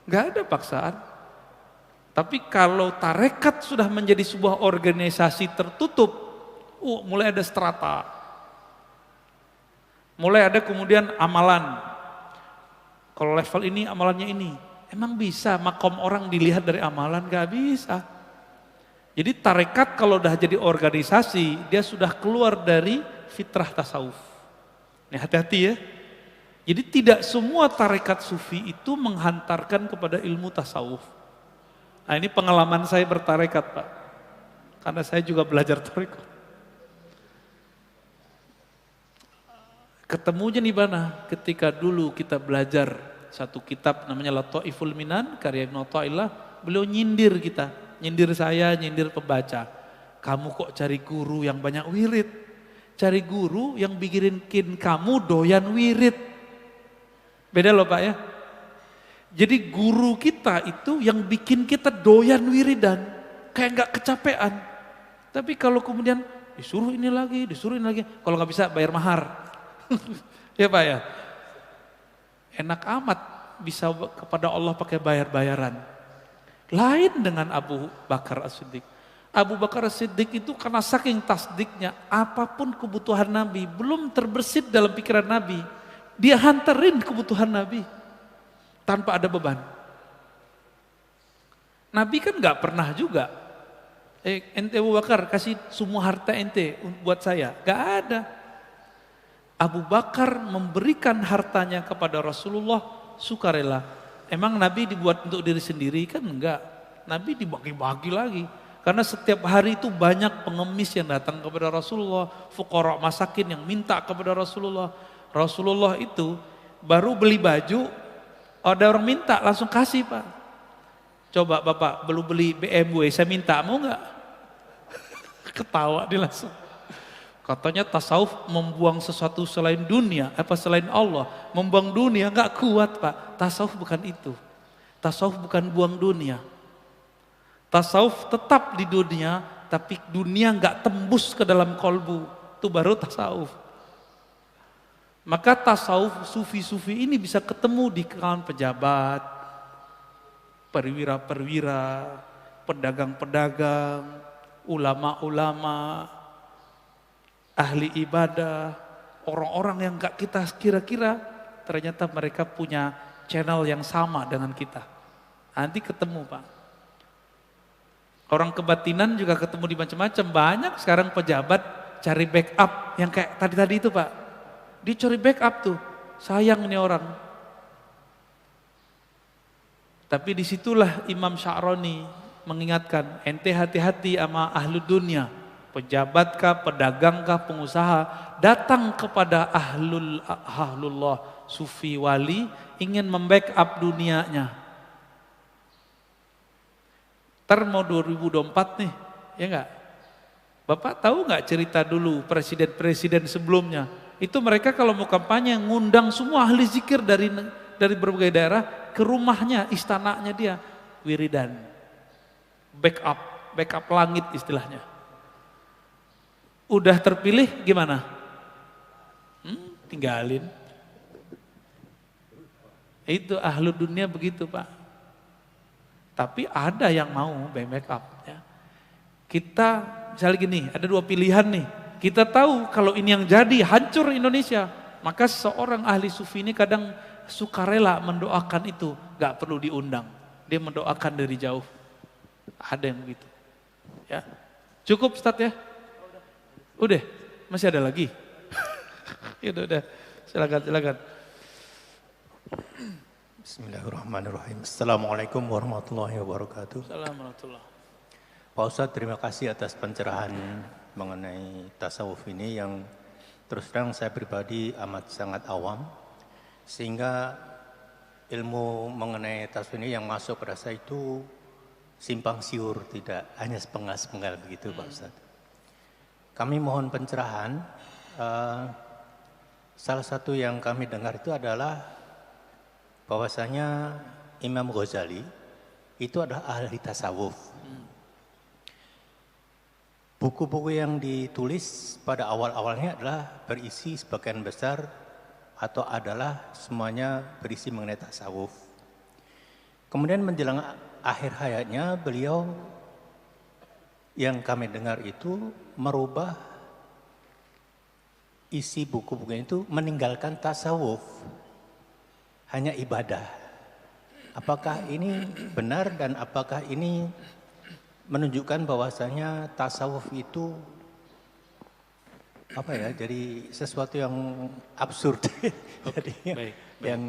Gak ada paksaan. Tapi kalau tarekat sudah menjadi sebuah organisasi tertutup, mulai ada strata. Mulai ada kemudian amalan. Kalau level ini amalannya ini. Emang bisa makom orang dilihat dari amalan? Gak bisa. Jadi tarekat kalau udah jadi organisasi, dia sudah keluar dari fitrah tasawuf. Ini hati-hati ya. Jadi tidak semua tarekat sufi itu menghantarkan kepada ilmu tasawuf. Nah ini pengalaman saya bertarekat Pak. Karena saya juga belajar tarekat. Ketemunya di mana? Ketika dulu kita belajar satu kitab namanya Lataiful Minan, karya Ibnu Athaillah, beliau nyindir kita, nyindir saya, nyindir pembaca. Kamu kok cari guru yang banyak wirid? cari guru yang bikin kamu doyan wirid. Beda loh Pak ya. Jadi guru kita itu yang bikin kita doyan wiridan, kayak nggak kecapean. Tapi kalau kemudian disuruh ini lagi, kalau nggak bisa bayar mahar. Ya Pak ya. Enak amat bisa kepada Allah pakai bayar-bayaran. Lain dengan Abu Bakar As-Siddiq. Abu Bakar As-Siddiq itu karena saking tasdiknya, apapun kebutuhan Nabi belum terbersit dalam pikiran Nabi, dia hantarin kebutuhan Nabi tanpa ada beban. Nabi kan nggak pernah juga, ente Abu Bakar kasih semua harta ente buat saya, nggak ada. Abu Bakar memberikan hartanya kepada Rasulullah sukarela. Emang Nabi dibuat untuk diri sendiri kan enggak. Nabi dibagi-bagi lagi. Karena setiap hari itu banyak pengemis yang datang kepada Rasulullah. Fuqara masakin yang minta kepada Rasulullah. Rasulullah itu baru beli baju, ada orang minta langsung kasih Pak. Coba Bapak belum beli BMW, saya minta, mau enggak? Ketawa dia langsung. Katanya tasawuf membuang sesuatu selain dunia, selain Allah. Membuang dunia enggak kuat Pak. Tasawuf bukan itu. Tasawuf bukan buang dunia. Tasawuf tetap di dunia, tapi dunia enggak tembus ke dalam kolbu. Itu baru tasawuf. Maka tasawuf sufi-sufi ini bisa ketemu di kalangan pejabat, perwira-perwira, pedagang-pedagang, ulama-ulama, ahli ibadah, orang-orang yang gak kita kira-kira, ternyata mereka punya channel yang sama dengan kita. Nanti ketemu Pak. Orang kebatinan juga ketemu di macam-macam. Banyak sekarang pejabat cari backup yang kayak tadi-tadi itu Pak. Dia cari backup tuh, sayang nih orang. Tapi disitulah Imam Sya'rani mengingatkan, ente hati-hati sama ahlu dunia. Pejabatkah, pedagangkah, pengusaha datang kepada ahlullah, sufi wali, ingin membackup dunianya. Ntar mau 2024 nih, ya enggak? Bapak tahu enggak cerita dulu presiden-presiden sebelumnya? Itu mereka kalau mau kampanye ngundang semua ahli zikir dari berbagai daerah ke rumahnya, istananya dia, wiridan. Backup langit istilahnya. Udah terpilih gimana? Tinggalin. Itu ahlu dunia begitu Pak. Tapi ada yang mau backup. Ya. Kita misalnya gini, ada dua pilihan nih. Kita tahu kalau ini yang jadi hancur Indonesia. Maka seorang ahli sufi ini kadang sukarela mendoakan itu. Gak perlu diundang. Dia mendoakan dari jauh. Ada yang begitu. Ya. Cukup Ustaz ya? Udah, masih ada lagi? Ya udah, silakan. Bismillahirrahmanirrahim. Assalamualaikum warahmatullahi wabarakatuh. Assalamualaikum. Pak Ustadz, terima kasih atas pencerahan mengenai tasawuf ini yang terus terang saya pribadi amat sangat awam. Sehingga ilmu mengenai tasawuf ini yang masuk ke rasa itu simpang siur, tidak hanya sepenggal-sepenggal begitu Pak Ustadz. Kami mohon pencerahan, salah satu yang kami dengar itu adalah bahwasanya Imam Ghazali itu adalah ahli tasawuf. Buku-buku yang ditulis pada awal-awalnya adalah berisi sebagian besar atau adalah semuanya berisi mengenai tasawuf. Kemudian menjelang akhir hayatnya beliau yang kami dengar itu merubah isi buku-buku itu meninggalkan tasawuf, hanya ibadah. Apakah ini benar dan apakah ini menunjukkan bahwasanya tasawuf itu jadi sesuatu yang absurd, jadi baik. yang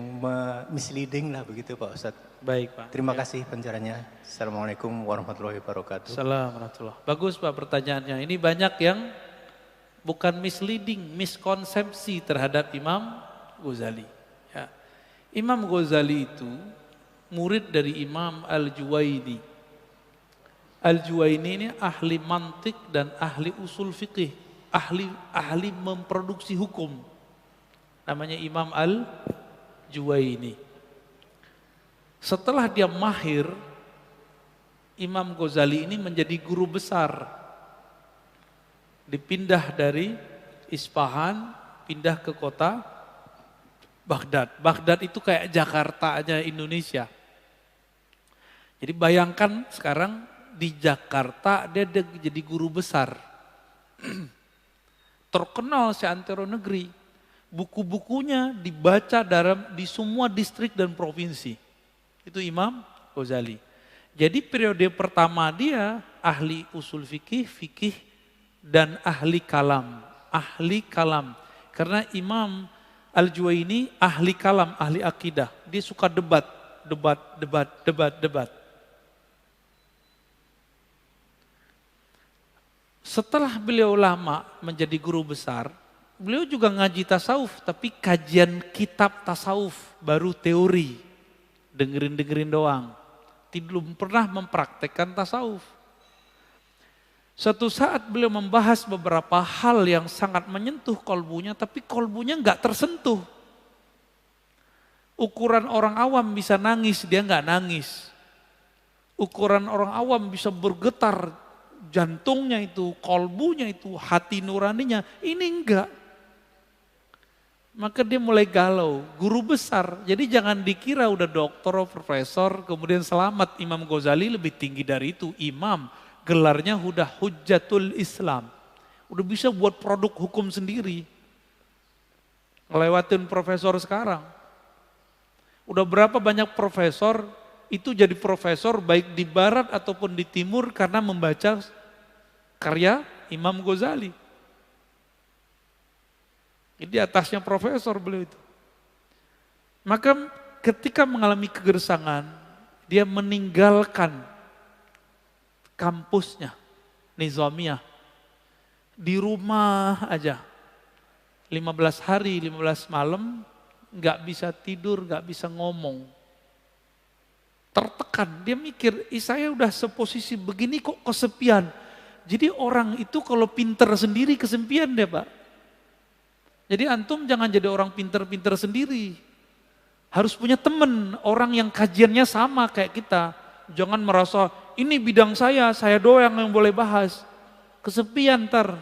misleading lah begitu Pak Ustadz. Baik Pak. Terima kasih pencerahannya. Assalamualaikum warahmatullahi wabarakatuh. Assalamualaikum. Bagus Pak pertanyaannya. Ini banyak yang bukan misleading, miskonsepsi terhadap Imam Ghazali. Ya. Imam Ghazali itu murid dari Imam Al-Juwaini. Al-Juwaini ini ahli mantik dan ahli usul fikih. ahli memproduksi hukum. Namanya Imam Al-Juwaini. Setelah dia mahir, Imam Ghazali ini menjadi guru besar. Dipindah dari Isfahan, pindah ke kota Baghdad. Baghdad itu kayak Jakarta aja Indonesia. Jadi bayangkan sekarang di Jakarta dia jadi guru besar. Terkenal seantero negeri. Buku-bukunya dibaca di semua distrik dan provinsi. Itu Imam Ghazali. Jadi periode pertama dia ahli usul fikih dan ahli kalam. Ahli kalam. Karena Imam Al-Juwaini ahli kalam, ahli akidah. Dia suka debat. Setelah beliau lama menjadi guru besar, beliau juga ngaji tasawuf, tapi kajian kitab tasawuf, baru teori. Dengerin doang. Belum pernah mempraktekkan tasawuf. Suatu saat beliau membahas beberapa hal yang sangat menyentuh kolbunya, tapi kolbunya nggak tersentuh. Ukuran orang awam bisa nangis, dia nggak nangis. Ukuran orang awam bisa bergetar, jantungnya itu, kolbunya itu, hati nuraninya, ini enggak. Maka dia mulai galau, guru besar. Jadi jangan dikira udah doktor, profesor, kemudian selamat. Imam Ghazali lebih tinggi dari itu, imam. Gelarnya udah Hujjatul Islam. Udah bisa buat produk hukum sendiri. Ngelewatin profesor sekarang. Udah berapa banyak profesor, itu jadi profesor baik di barat ataupun di timur karena membaca karya Imam Ghazali. Di atasnya profesor beliau itu. Maka ketika mengalami kegersangan, dia meninggalkan kampusnya, Nizamiyah. Di rumah aja. 15 hari, 15 malam, gak bisa tidur, gak bisa ngomong. Tertekan, dia mikir, saya udah seposisi begini kok kesepian. Jadi orang itu kalau pinter sendiri kesepian deh Pak. Jadi antum jangan jadi orang pinter-pinter sendiri. Harus punya teman, orang yang kajiannya sama kayak kita. Jangan merasa, ini bidang saya doang yang boleh bahas. Kesepian ntar.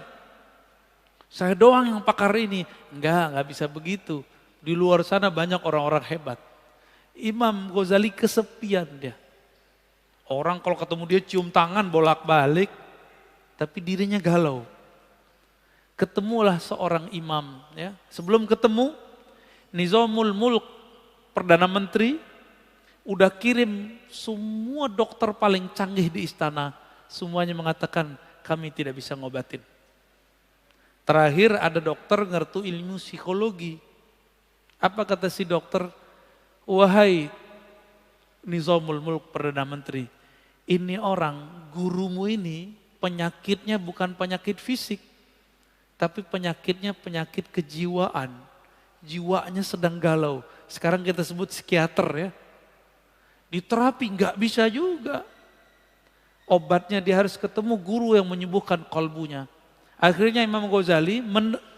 Saya doang yang pakar ini. Enggak bisa begitu. Di luar sana banyak orang-orang hebat. Imam Ghazali kesepian dia. Orang kalau ketemu dia cium tangan bolak-balik. Tapi dirinya galau. Ketemulah seorang imam. Ya. Sebelum ketemu, Nizamul Mulk, Perdana Menteri, udah kirim semua dokter paling canggih di istana. Semuanya mengatakan, kami tidak bisa ngobatin. Terakhir ada dokter ngerti ilmu psikologi. Apa kata si dokter? Wahai Nizamul Mulk, Perdana Menteri, ini orang, gurumu ini penyakitnya bukan penyakit fisik, tapi penyakitnya penyakit kejiwaan. Jiwanya sedang galau. Sekarang kita sebut psikiater ya. Diterapi nggak bisa juga. Obatnya dia harus ketemu guru yang menyembuhkan kolbunya. Akhirnya Imam Ghazali,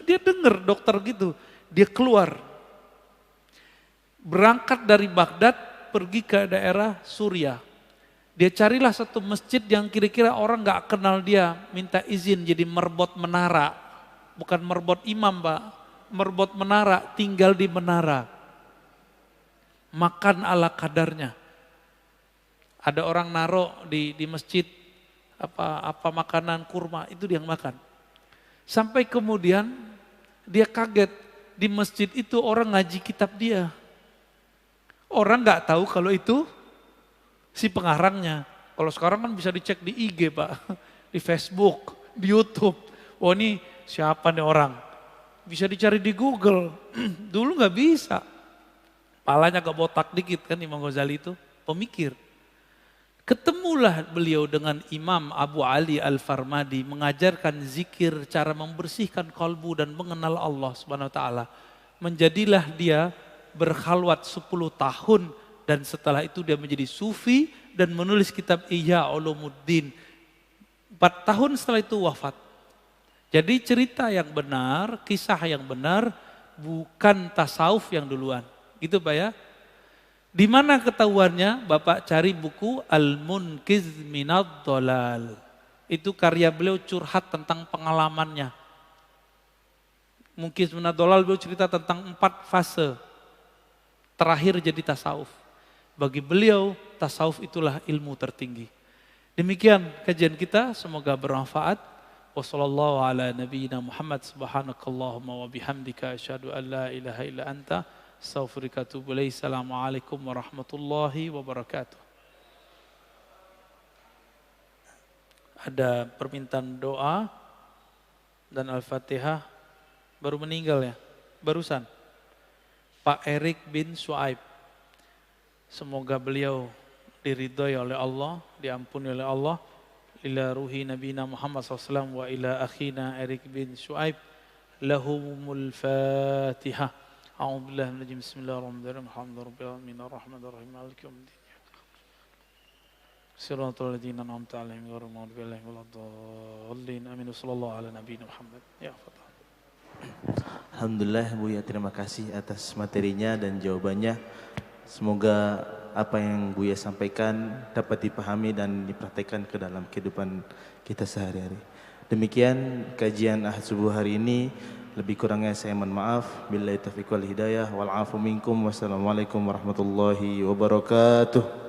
dia dengar dokter gitu. Dia keluar. Berangkat dari Baghdad, pergi ke daerah Suriah. Dia carilah satu masjid yang kira-kira orang nggak kenal dia. Minta izin jadi merbot menara. Bukan merbot imam Pak. Merbot menara, tinggal di menara. Makan ala kadarnya. Ada orang naruh di masjid apa makanan kurma, itu dia yang makan. Sampai kemudian dia kaget, di masjid itu orang ngaji kitab dia. Orang nggak tahu kalau itu si pengarangnya. Kalau sekarang kan bisa dicek di IG Pak, di Facebook, di YouTube. Oh ini siapa nih orang? Bisa dicari di Google. Dulu nggak bisa. Palanya agak botak dikit kan Imam Ghazali itu, pemikir. Ketemulah beliau dengan Imam Abu Ali Al-Farmadi, mengajarkan zikir, cara membersihkan kalbu dan mengenal Allah Subhanahu wa taala. Menjadilah dia berkhalwat 10 tahun dan setelah itu dia menjadi sufi dan menulis kitab Ihya Ulumuddin. 4 tahun setelah itu wafat. Jadi cerita yang benar, kisah yang benar, bukan tasawuf yang duluan. Gitu Pak ya. Di mana ketahuannya? Bapak cari buku Al-Munqiz Minadh Dhalal. Itu karya beliau curhat tentang pengalamannya. Munqiz Minadh Dhalal beliau cerita tentang 4 fase terakhir jadi tasawuf. Bagi beliau tasawuf itulah ilmu tertinggi. Demikian kajian kita, semoga bermanfaat. Wassallallahu ala nabiyyina Muhammad subhanakallahumma wa bihamdika asyhadu an la ilaha illa anta astaghfiruka wa atubu ilaik. Assalamualaikum warahmatullahi wabarakatuh. Ada permintaan doa dan Al-Fatihah. Baru meninggal ya, barusan. Pak Erik bin Suaib. Semoga beliau diridhai oleh Allah, diampuni oleh Allah. Ila ruhi nabiyina Muhammad SAW wa ila akhina Erik bin Suaib. Lahumul Fatihah. A'udzubillahi minasy syaitonir rajim. Bismillahirrahmanirrahim. Alhamdulillahirabbil alamin arrahmanirrahim maliki yaumiddin. Shiratal ladzina an'amta 'alaihim ghairil maghdubi 'alaihim waladdallin. Amin. Sallallahu ala nabiyina Muhammad. Ya Fatah. Alhamdulillah Buya, terima kasih atas materinya dan jawabannya. Semoga apa yang Buya sampaikan dapat dipahami dan dipraktekkan ke dalam kehidupan kita sehari-hari. Demikian kajian Ahad Subuh hari ini. Lebih kurangnya saya mohon maaf. Billahi taufiq wal hidayah wal afu minkum. Wassalamualaikum warahmatullahi wabarakatuh.